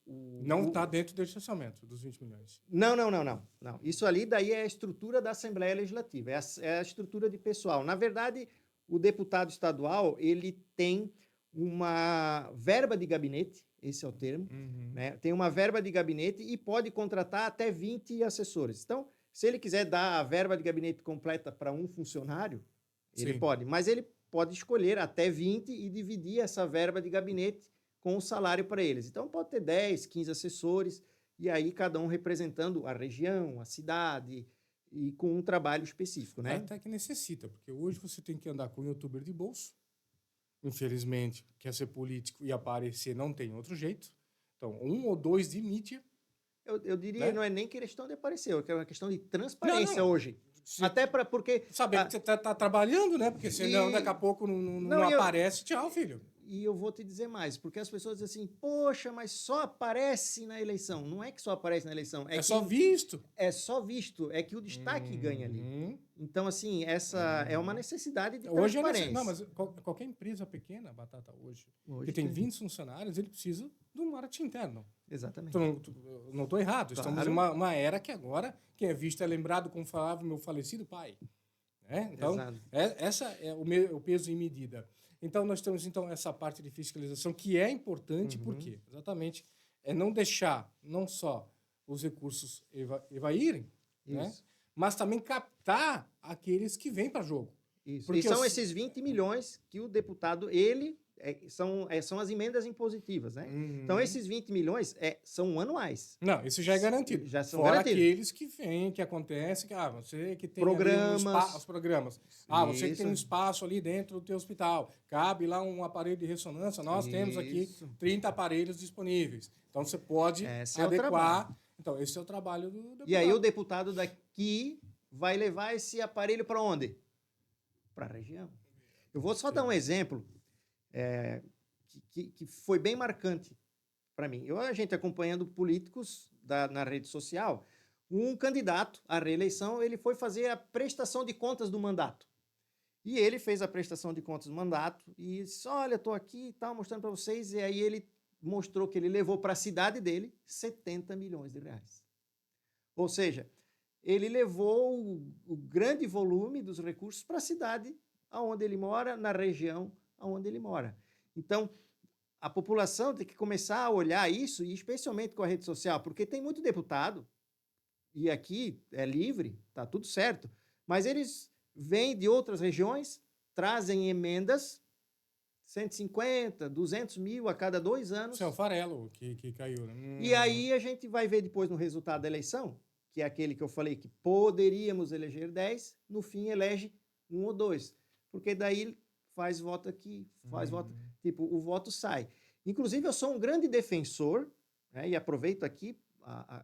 Não está dentro desse orçamento, dos 20 milhões. Não. Isso ali daí é a estrutura da Assembleia Legislativa, é a estrutura de pessoal. Na verdade, o deputado estadual, ele tem uma verba de gabinete, esse é o termo, né? Tem uma verba de gabinete e pode contratar até 20 assessores. Então, se ele quiser dar a verba de gabinete completa para um funcionário, ele pode, mas ele pode escolher até 20 e dividir essa verba de gabinete com o salário para eles. Então, pode ter 10, 15 assessores, e aí cada um representando a região, a cidade, e com um trabalho específico, né? Até que necessita, porque hoje você tem que andar com um youtuber de bolso. Infelizmente, quer ser político e aparecer não tem outro jeito. Então, 1 ou 2 de mídia. Eu diria, né? Não é nem questão de aparecer, é uma questão de transparência não. hoje. Até porque... Saber que você está trabalhando, né? Porque senão daqui a pouco não aparece, tchau, filho. E eu vou te dizer mais, porque as pessoas dizem assim, poxa, mas só aparece na eleição. Não é que só aparece na eleição. É só visto. É só visto, é que o destaque ganha ali. Então, assim, essa é uma necessidade de hoje transparência. Não, mas qualquer empresa pequena, Batata, hoje que tem 20 funcionários, ele precisa de um marketing interno. Exatamente. Então, não estou errado. Claro. Estamos em uma era que agora quem é visto é lembrado, como falava meu falecido pai. Né? Então, essa é o peso em medida. Então, nós temos essa parte de fiscalização que é importante, porque exatamente é não deixar não só os recursos evaírem, né? Mas também captar aqueles que vêm para jogo. Isso. Porque são esses 20 milhões que o deputado, são as emendas impositivas, né? Então, esses 20 milhões são anuais. Não, isso já é garantido. Já são Fora garantidos. Aqueles que vêm, que acontece, que você que tem programas. Os programas. Você que tem um espaço ali dentro do teu hospital, cabe lá um aparelho de ressonância, nós temos aqui 30 aparelhos disponíveis. Então, você pode adequar. Então, esse é o trabalho do deputado. E aí, o deputado daqui vai levar esse aparelho para onde? Para a região. Eu vou só dar um exemplo que foi bem marcante para mim. A gente acompanhando políticos na rede social, um candidato à reeleição, ele foi fazer a prestação de contas do mandato. E ele fez a prestação de contas do mandato e disse, olha, estou aqui e tal, mostrando para vocês. E aí ele mostrou que ele levou para a cidade dele 70 milhões de reais. Ou seja, ele levou o grande volume dos recursos para a cidade onde ele mora, na região onde ele mora. Então, a população tem que começar a olhar isso, e especialmente com a rede social, porque tem muito deputado, e aqui é livre, está tudo certo, mas eles vêm de outras regiões, trazem emendas, 150, 200 mil a cada 2 anos. Isso é o farelo que caiu. Né? E aí a gente vai ver depois no resultado da eleição, que é aquele que eu falei que poderíamos eleger 10, no fim elege 1 ou 2. Porque daí faz voto aqui, faz voto... Tipo, o voto sai. Inclusive, eu sou um grande defensor, né, e aproveito aqui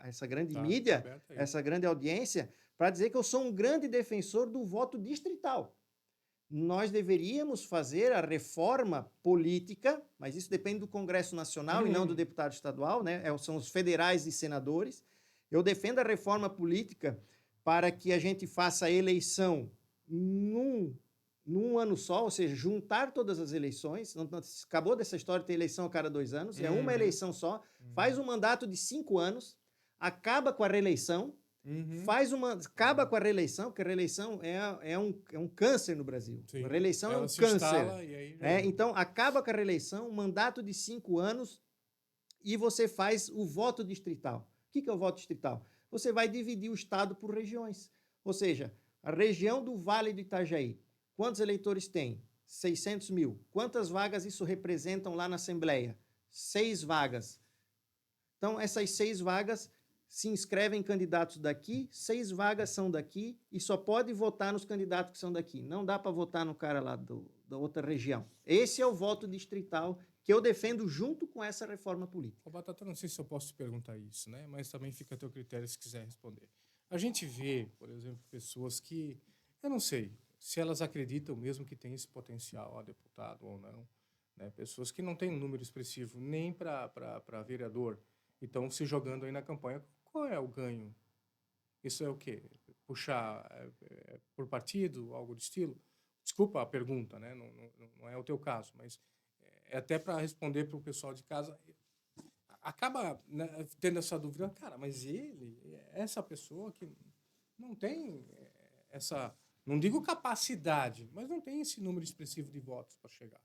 essa grande mídia, essa grande audiência, para dizer que eu sou um grande defensor do voto distrital. Nós deveríamos fazer a reforma política, mas isso depende do Congresso Nacional e não do deputado estadual, né? São os federais e senadores. Eu defendo a reforma política para que a gente faça a eleição num ano só, ou seja, juntar todas as eleições. Acabou dessa história de ter eleição a cada 2 anos, é uma eleição só, faz um mandato de 5 anos, acaba com a reeleição, acaba com a reeleição, porque a reeleição é um câncer no Brasil. Sim. A reeleição é um câncer. Então, acaba com a reeleição, um mandato de 5 anos, e você faz o voto distrital. O que é o voto distrital? Você vai dividir o Estado por regiões. Ou seja, A região do Vale do Itajaí, quantos eleitores tem? 600 mil. Quantas vagas isso representam lá na Assembleia? 6 vagas. Então, essas 6 vagas se inscrevem candidatos daqui, 6 vagas são daqui e só pode votar nos candidatos que são daqui. Não dá para votar no cara lá da outra região. Esse é o voto distrital que eu defendo junto com essa reforma política. Ô, Batata, não sei se eu posso te perguntar isso, né? Mas também fica a teu critério se quiser responder. A gente vê, por exemplo, pessoas que, eu não sei se elas acreditam mesmo que tem esse potencial a deputado ou não, né? Pessoas que não têm um número expressivo nem para vereador e estão se jogando aí na campanha. Qual é o ganho? Isso é o quê? Puxar por partido, algo do estilo? Desculpa a pergunta, né? Não é o teu caso, mas é até para responder para o pessoal de casa. Acaba, né, tendo essa dúvida, cara, mas ele, essa pessoa que não tem essa, não digo capacidade, mas não tem esse número expressivo de votos para chegar.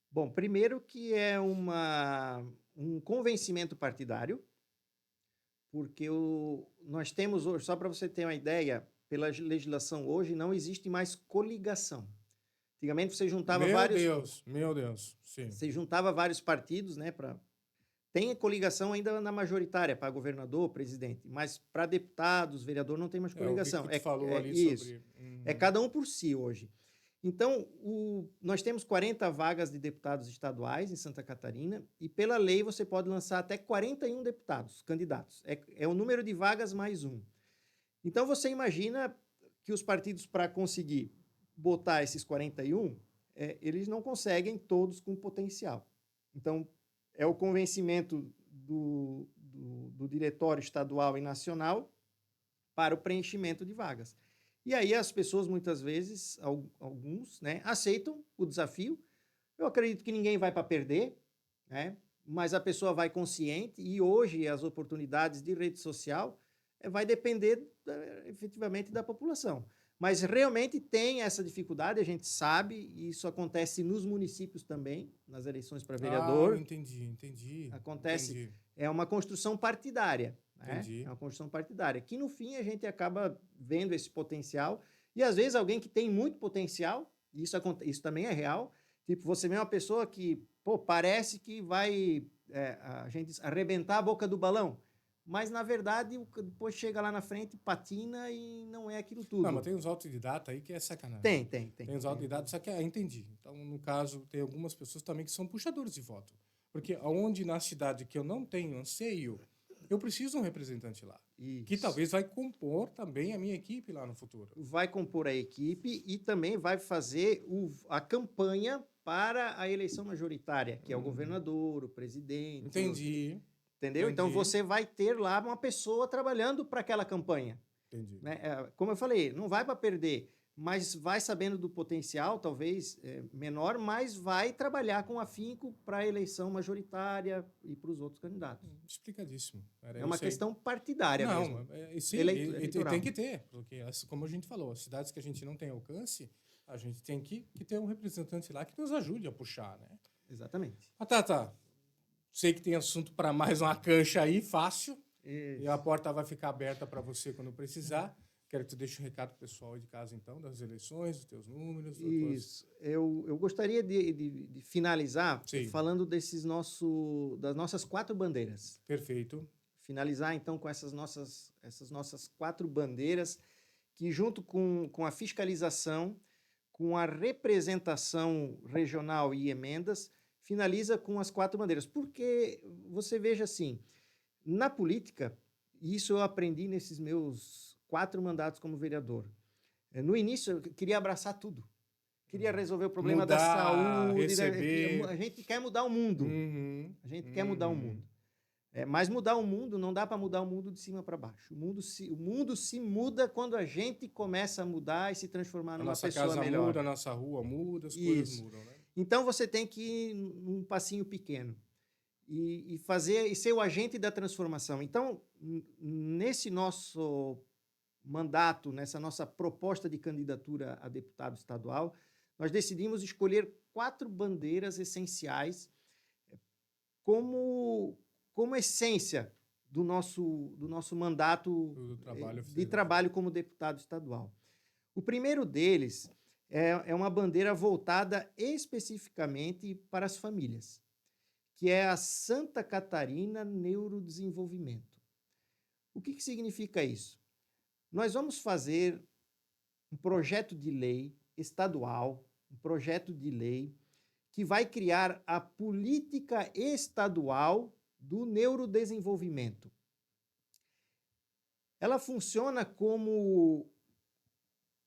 Bom, primeiro que é um convencimento partidário, porque nós temos hoje, só para você ter uma ideia, pela legislação hoje não existe mais coligação. Antigamente você juntava Meu Deus, sim. Você juntava vários partidos, né, tem coligação ainda na majoritária para governador, presidente, mas para deputados, vereador não tem mais coligação. Falou ali isso. Sobre... É cada um por si hoje. Então, nós temos 40 vagas de deputados estaduais em Santa Catarina e, pela lei, você pode lançar até 41 deputados, candidatos. É o número de vagas mais um. Então, você imagina que os partidos, para conseguir botar esses 41, eles não conseguem todos com potencial. Então, é o convencimento do diretório estadual e nacional para o preenchimento de vagas. E aí as pessoas, muitas vezes, alguns, né, aceitam o desafio. Eu acredito que ninguém vai para perder, né, mas a pessoa vai consciente e hoje as oportunidades de rede social vai depender efetivamente da população. Mas realmente tem essa dificuldade, a gente sabe, e isso acontece nos municípios também, nas eleições para vereador. Entendi. Acontece, é uma construção partidária. É uma construção partidária, que no fim a gente acaba vendo esse potencial, e às vezes alguém que tem muito potencial, isso também é real, tipo, você vê uma pessoa que, parece que vai, a gente diz, arrebentar a boca do balão, mas na verdade depois chega lá na frente, patina e não é aquilo tudo. Não, mas tem uns autodidatas aí que é sacanagem. Tem uns autodidatas, só que entendi. Então, no caso, tem algumas pessoas também que são puxadores de voto, porque onde na cidade que eu não tenho anseio, eu preciso de um representante lá, que talvez vai compor também a minha equipe lá no futuro. Vai compor a equipe e também vai fazer a campanha para a eleição majoritária, que é o governador, o presidente. Entendi. Entendeu? Então, você vai ter lá uma pessoa trabalhando para aquela campanha. Entendi. Né? Como eu falei, não vai para perder, mas vai sabendo do potencial, talvez menor, mas vai trabalhar com afinco para a eleição majoritária e para os outros candidatos. Explicadíssimo. É uma questão partidária mesmo. Sim, tem que ter, porque, como a gente falou, as cidades que a gente não tem alcance, a gente tem que ter um representante lá que nos ajude a puxar, né? Exatamente. Tata, sei que tem assunto para mais uma cancha aí, fácil, Isso. E a porta vai ficar aberta para você quando precisar. Quero que tu deixe um recado pro pessoal de casa, então, das eleições, dos teus números. Isso. Eu gostaria de finalizar falando das nossas 4 bandeiras. Perfeito. Finalizar, então, com essas nossas 4 bandeiras, que junto com a fiscalização, com a representação regional e emendas, finaliza com as 4 bandeiras. Porque você veja assim, na política, e isso eu aprendi nesses meus 4 mandatos como vereador. No início, eu queria abraçar tudo. Queria resolver o problema da saúde. Receber. A gente quer mudar o mundo. A gente quer mudar o mundo. Mas mudar o mundo, não dá para mudar o mundo de cima para baixo. O mundo se muda quando a gente começa a mudar e se transformar numa pessoa melhor. A nossa casa muda, a nossa rua muda, as coisas mudam, né? Então, você tem que ir num passinho pequeno e ser o agente da transformação. Então, nesse nosso mandato, nessa nossa proposta de candidatura a deputado estadual, nós decidimos escolher 4 bandeiras essenciais como essência do nosso mandato de trabalho como deputado estadual. O primeiro deles é uma bandeira voltada especificamente para as famílias, que é a Santa Catarina Neurodesenvolvimento. O que significa isso? Nós vamos fazer um projeto de lei estadual, um projeto de lei que vai criar a política estadual do neurodesenvolvimento. Ela funciona como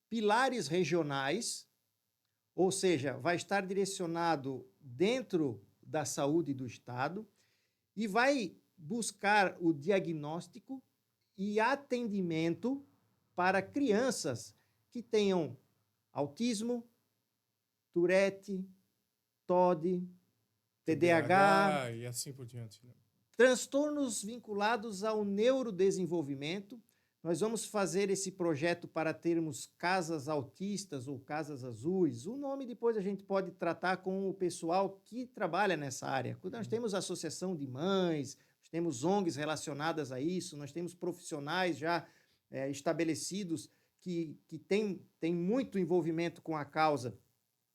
pilares regionais, ou seja, vai estar direcionado dentro da saúde do Estado e vai buscar o diagnóstico e atendimento para crianças que tenham autismo, Tourette, TOD, TDAH e assim por diante, né? Transtornos vinculados ao neurodesenvolvimento. Nós vamos fazer esse projeto para termos casas autistas ou casas azuis. O nome depois a gente pode tratar com o pessoal que trabalha nessa área. Nós temos associação de mães, nós temos ONGs relacionadas a isso, nós temos profissionais já estabelecidos que têm muito envolvimento com a causa.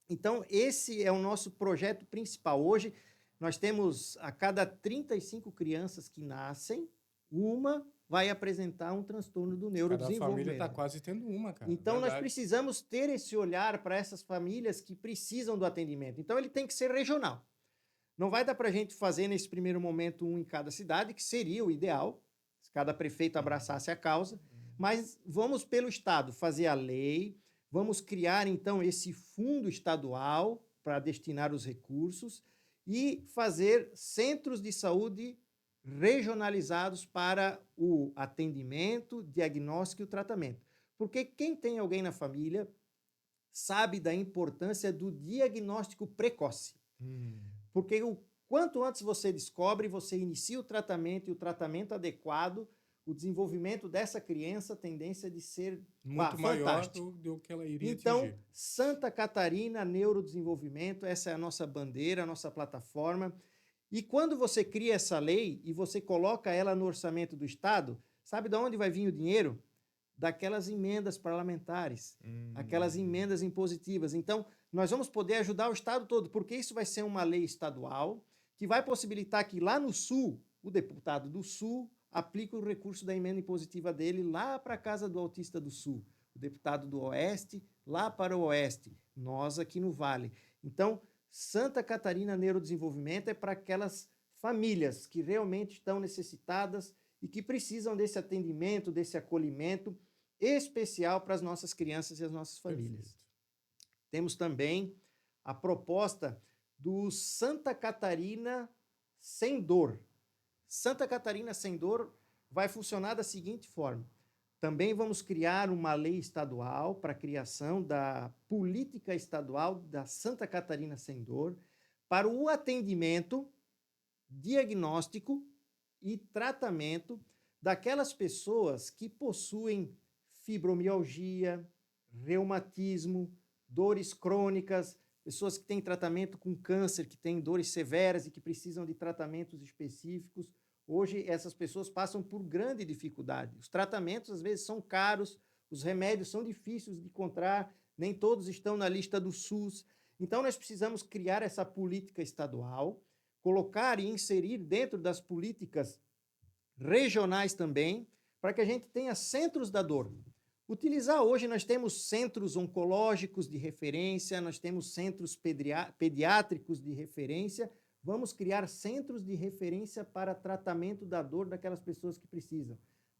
Então, esse é o nosso projeto principal. Hoje, nós temos, a cada 35 crianças que nascem, uma vai apresentar um transtorno do neurodesenvolvimento. Cada família está quase tendo uma, cara. Então, nós precisamos ter esse olhar para essas famílias que precisam do atendimento. Então, ele tem que ser regional. Não vai dar para a gente fazer, nesse primeiro momento, um em cada cidade, que seria o ideal, se cada prefeito abraçasse a causa, mas vamos, pelo Estado, fazer a lei. Vamos criar, então, esse fundo estadual para destinar os recursos e fazer centros de saúde regionalizados para o atendimento, diagnóstico e o tratamento. Porque quem tem alguém na família sabe da importância do diagnóstico precoce. Porque o quanto antes você descobre, você inicia o tratamento e o tratamento adequado, o desenvolvimento dessa criança, a tendência de ser muito maior do que ela iria então, atingir. Santa Catarina Neurodesenvolvimento, essa é a nossa bandeira, a nossa plataforma. E quando você cria essa lei e você coloca ela no orçamento do Estado, sabe de onde vai vir o dinheiro? Daquelas emendas parlamentares, aquelas emendas impositivas. Então, nós vamos poder ajudar o Estado todo, porque isso vai ser uma lei estadual que vai possibilitar que lá no Sul, o deputado do Sul aplica o recurso da emenda impositiva dele lá para a casa do autista do Sul, o deputado do Oeste lá para o Oeste, nós aqui no Vale. Então, Santa Catarina Neurodesenvolvimento é para aquelas famílias que realmente estão necessitadas e que precisam desse atendimento, desse acolhimento especial para as nossas crianças e as nossas famílias. Perfeito. Temos também a proposta do Santa Catarina Sem Dor. Santa Catarina Sem Dor vai funcionar da seguinte forma. Também vamos criar uma lei estadual para a criação da política estadual da Santa Catarina Sem Dor para o atendimento, diagnóstico e tratamento daquelas pessoas que possuem fibromialgia, reumatismo, dores crônicas, pessoas que têm tratamento com câncer, que têm dores severas e que precisam de tratamentos específicos. Hoje, essas pessoas passam por grande dificuldade. Os tratamentos, às vezes, são caros, os remédios são difíceis de encontrar, nem todos estão na lista do SUS. Então, nós precisamos criar essa política estadual, colocar e inserir dentro das políticas regionais também, para que a gente tenha centros da dor. Utilizar hoje, nós temos centros oncológicos de referência, nós temos centros pediátricos de referência. Vamos criar centros de referência para tratamento da dor daquelas pessoas que precisam.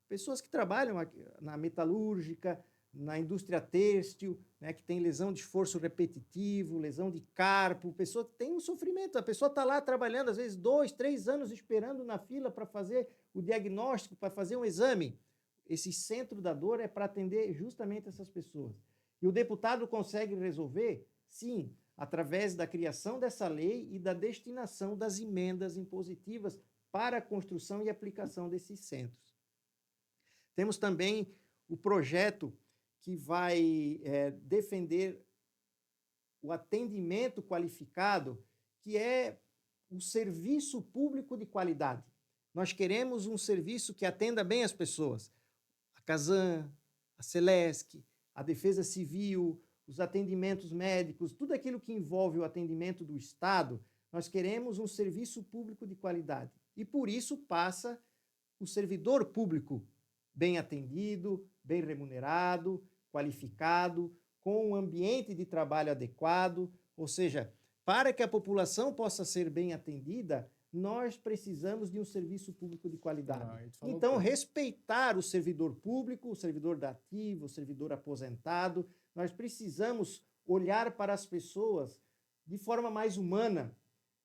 Pessoas que trabalham na metalúrgica, na indústria têxtil, né, que tem lesão de esforço repetitivo, lesão de carpo, pessoa que tem um sofrimento. A pessoa está lá trabalhando, às vezes, 2, 3 anos esperando na fila para fazer o diagnóstico, para fazer um exame. Esse centro da dor é para atender justamente essas pessoas. E o deputado consegue resolver? Sim, através da criação dessa lei e da destinação das emendas impositivas para a construção e aplicação desses centros. Temos também o projeto que vai defender o atendimento qualificado, que é o serviço público de qualidade. Nós queremos um serviço que atenda bem as pessoas. A Casan, a Celesc, a defesa civil, os atendimentos médicos, tudo aquilo que envolve o atendimento do Estado, nós queremos um serviço público de qualidade. E por isso passa o servidor público bem atendido, bem remunerado, qualificado, com um ambiente de trabalho adequado, ou seja, para que a população possa ser bem atendida, nós precisamos de um serviço público de qualidade. Então, respeitar o servidor público, o servidor da ativa, o servidor aposentado, nós precisamos olhar para as pessoas de forma mais humana,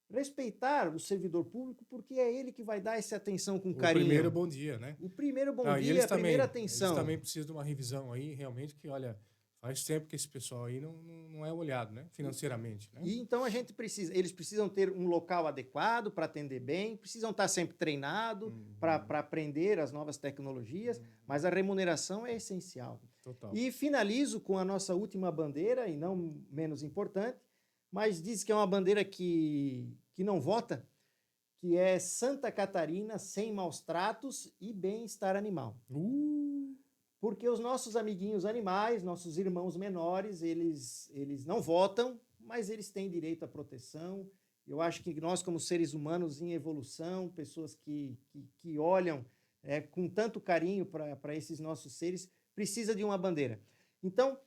respeitar o servidor público, porque é ele que vai dar essa atenção com carinho. O primeiro bom dia, né? O primeiro bom dia, a primeira atenção. Eles também precisam de uma revisão aí, realmente, que, olha, faz tempo que esse pessoal aí não é olhado, né? Financeiramente, né? E então eles precisam ter um local adequado para atender bem, precisam estar sempre treinados para aprender as novas tecnologias, mas a remuneração é essencial. Total. E finalizo com a nossa última bandeira, e não menos importante, mas diz que é uma bandeira que não vota, que é Santa Catarina sem maus tratos e bem-estar animal. Porque os nossos amiguinhos animais, nossos irmãos menores, eles não votam, mas eles têm direito à proteção. Eu acho que nós, como seres humanos em evolução, pessoas que olham com tanto carinho para esses nossos seres, precisa de uma bandeira. Então,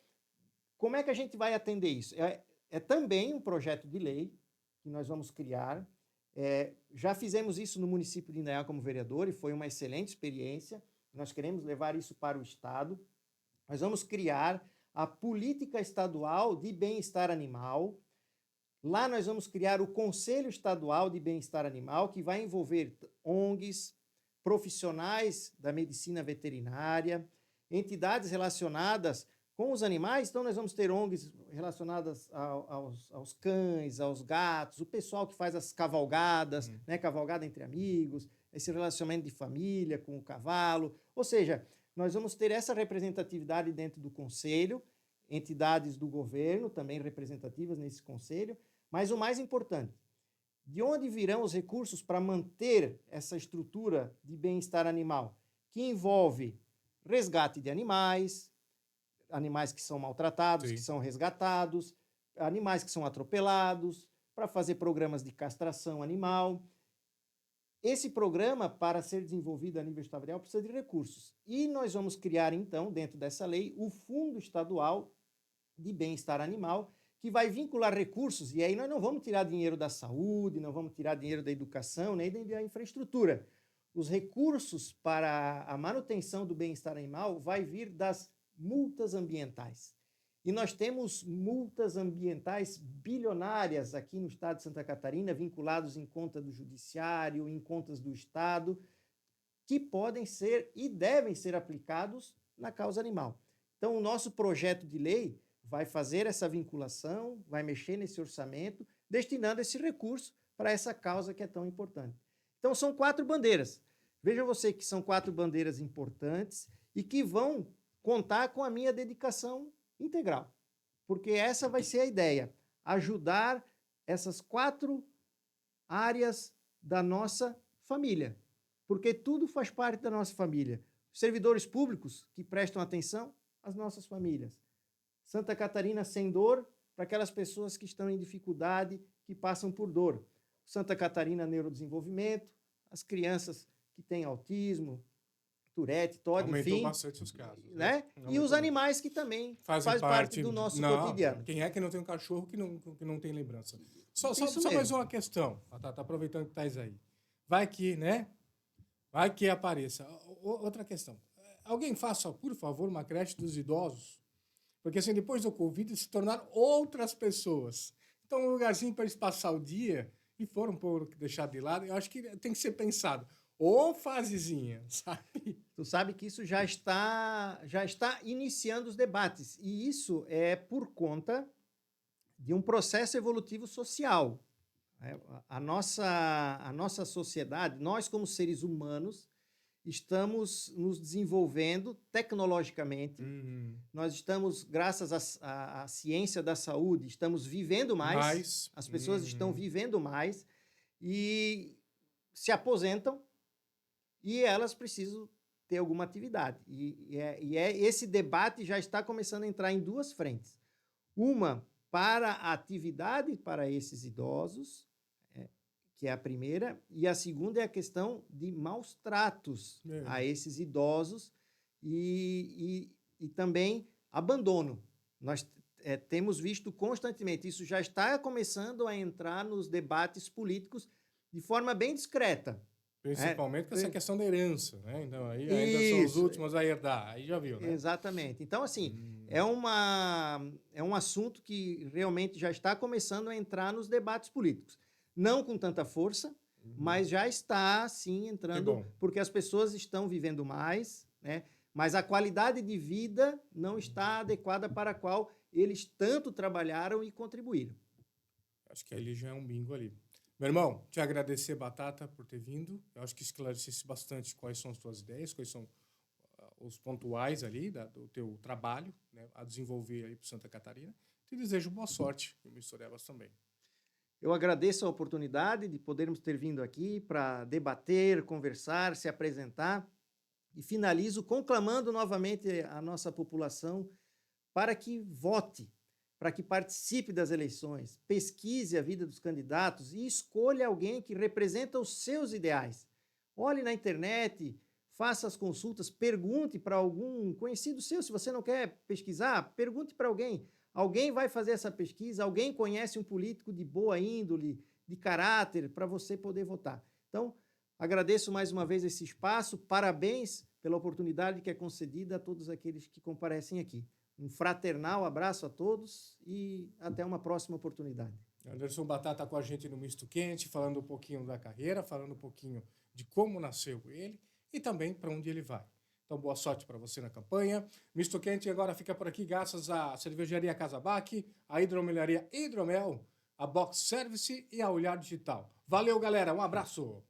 como é que a gente vai atender isso? É também um projeto de lei que nós vamos criar. Já fizemos isso no município de Indaial como vereador e foi uma excelente experiência. Nós queremos levar isso para o Estado. Nós vamos criar a Política Estadual de Bem-Estar Animal. Lá nós vamos criar o Conselho Estadual de Bem-Estar Animal, que vai envolver ONGs, profissionais da medicina veterinária, entidades relacionadas com os animais. Então, nós vamos ter ONGs relacionadas aos cães, aos gatos, o pessoal que faz as cavalgadas, né, cavalgada entre amigos, esse relacionamento de família com o cavalo. Ou seja, nós vamos ter essa representatividade dentro do conselho, entidades do governo também representativas nesse conselho, mas o mais importante, de onde virão os recursos para manter essa estrutura de bem-estar animal, que envolve resgate de animais que são maltratados, Sim, que são resgatados, animais que são atropelados, para fazer programas de castração animal. Esse programa, para ser desenvolvido a nível estadual, precisa de recursos. E nós vamos criar, então, dentro dessa lei, o Fundo Estadual de Bem-Estar Animal, que vai vincular recursos, e aí nós não vamos tirar dinheiro da saúde, não vamos tirar dinheiro da educação, nem da infraestrutura. Os recursos para a manutenção do bem-estar animal vai vir das multas ambientais. E nós temos multas ambientais bilionárias aqui no estado de Santa Catarina, vinculados em conta do judiciário, em contas do estado, que podem ser e devem ser aplicados na causa animal. Então, o nosso projeto de lei vai fazer essa vinculação, vai mexer nesse orçamento, destinando esse recurso para essa causa que é tão importante. Então, são 4 bandeiras. Veja você que são 4 bandeiras importantes e que vão contar com a minha dedicação integral, porque essa vai ser a ideia, ajudar essas 4 áreas da nossa família, porque tudo faz parte da nossa família. Servidores públicos que prestam atenção às nossas famílias. Santa Catarina sem dor para aquelas pessoas que estão em dificuldade, que passam por dor. Santa Catarina neurodesenvolvimento, as crianças que têm autismo, Tourette, TOD, enfim. Aumentou bastante os casos. Né? E os animais que também fazem parte do nosso cotidiano. Quem é que não tem um cachorro que não tem lembrança? Só mais uma questão. Tá aproveitando que estás aí. Vai que, né? Vai que apareça. Outra questão. Alguém faça, por favor, uma creche dos idosos. Porque assim, depois do Covid, se tornaram outras pessoas. Então, um lugarzinho para eles passar o dia e foram deixar de lado, eu acho que tem que ser pensado. Ou fasezinha, sabe? Tu sabe que isso já está iniciando os debates. E isso é por conta de um processo evolutivo social. A nossa sociedade, nós como seres humanos, estamos nos desenvolvendo tecnologicamente. Nós estamos, graças à ciência da saúde, estamos vivendo mais. As pessoas estão vivendo mais e se aposentam. E elas precisam ter alguma atividade. Esse debate já está começando a entrar em duas frentes. Uma para a atividade para esses idosos, que é a primeira, e a segunda é a questão de maus tratos a esses idosos e também abandono. Nós temos visto constantemente, isso já está começando a entrar nos debates políticos de forma bem discreta. Principalmente com essa questão da herança, né? Então, aí ainda são os últimos a herdar, aí já viu, né? Exatamente. Então, assim, é um assunto que realmente já está começando a entrar nos debates políticos. Não com tanta força, mas já está, sim, entrando, porque as pessoas estão vivendo mais, né? Mas a qualidade de vida não está adequada para a qual eles tanto trabalharam e contribuíram. Acho que ali já é um bingo ali. Meu irmão, te agradecer, Batata, por ter vindo. Eu acho que esclarecesse bastante quais são as tuas ideias, quais são os pontuais ali do teu trabalho, né, a desenvolver aí para Santa Catarina. Te desejo boa sorte e Misturebas também. Eu agradeço a oportunidade de podermos ter vindo aqui para debater, conversar, se apresentar e finalizo conclamando novamente a nossa população para que vote, para que participe das eleições, pesquise a vida dos candidatos e escolha alguém que representa os seus ideais. Olhe na internet, faça as consultas, pergunte para algum conhecido seu. Se você não quer pesquisar, pergunte para alguém. Alguém vai fazer essa pesquisa, alguém conhece um político de boa índole, de caráter, para você poder votar. Então, agradeço mais uma vez esse espaço, parabéns pela oportunidade que é concedida a todos aqueles que comparecem aqui. Um fraternal abraço a todos e até uma próxima oportunidade. Anderson Batata com a gente no Misto Quente, falando um pouquinho da carreira, falando um pouquinho de como nasceu ele e também para onde ele vai. Então, boa sorte para você na campanha. Misto Quente agora fica por aqui graças à Cervejaria Casabac, à Hidromilaria Hidromel, a Box Service e a Olhar Digital. Valeu, galera. Um abraço.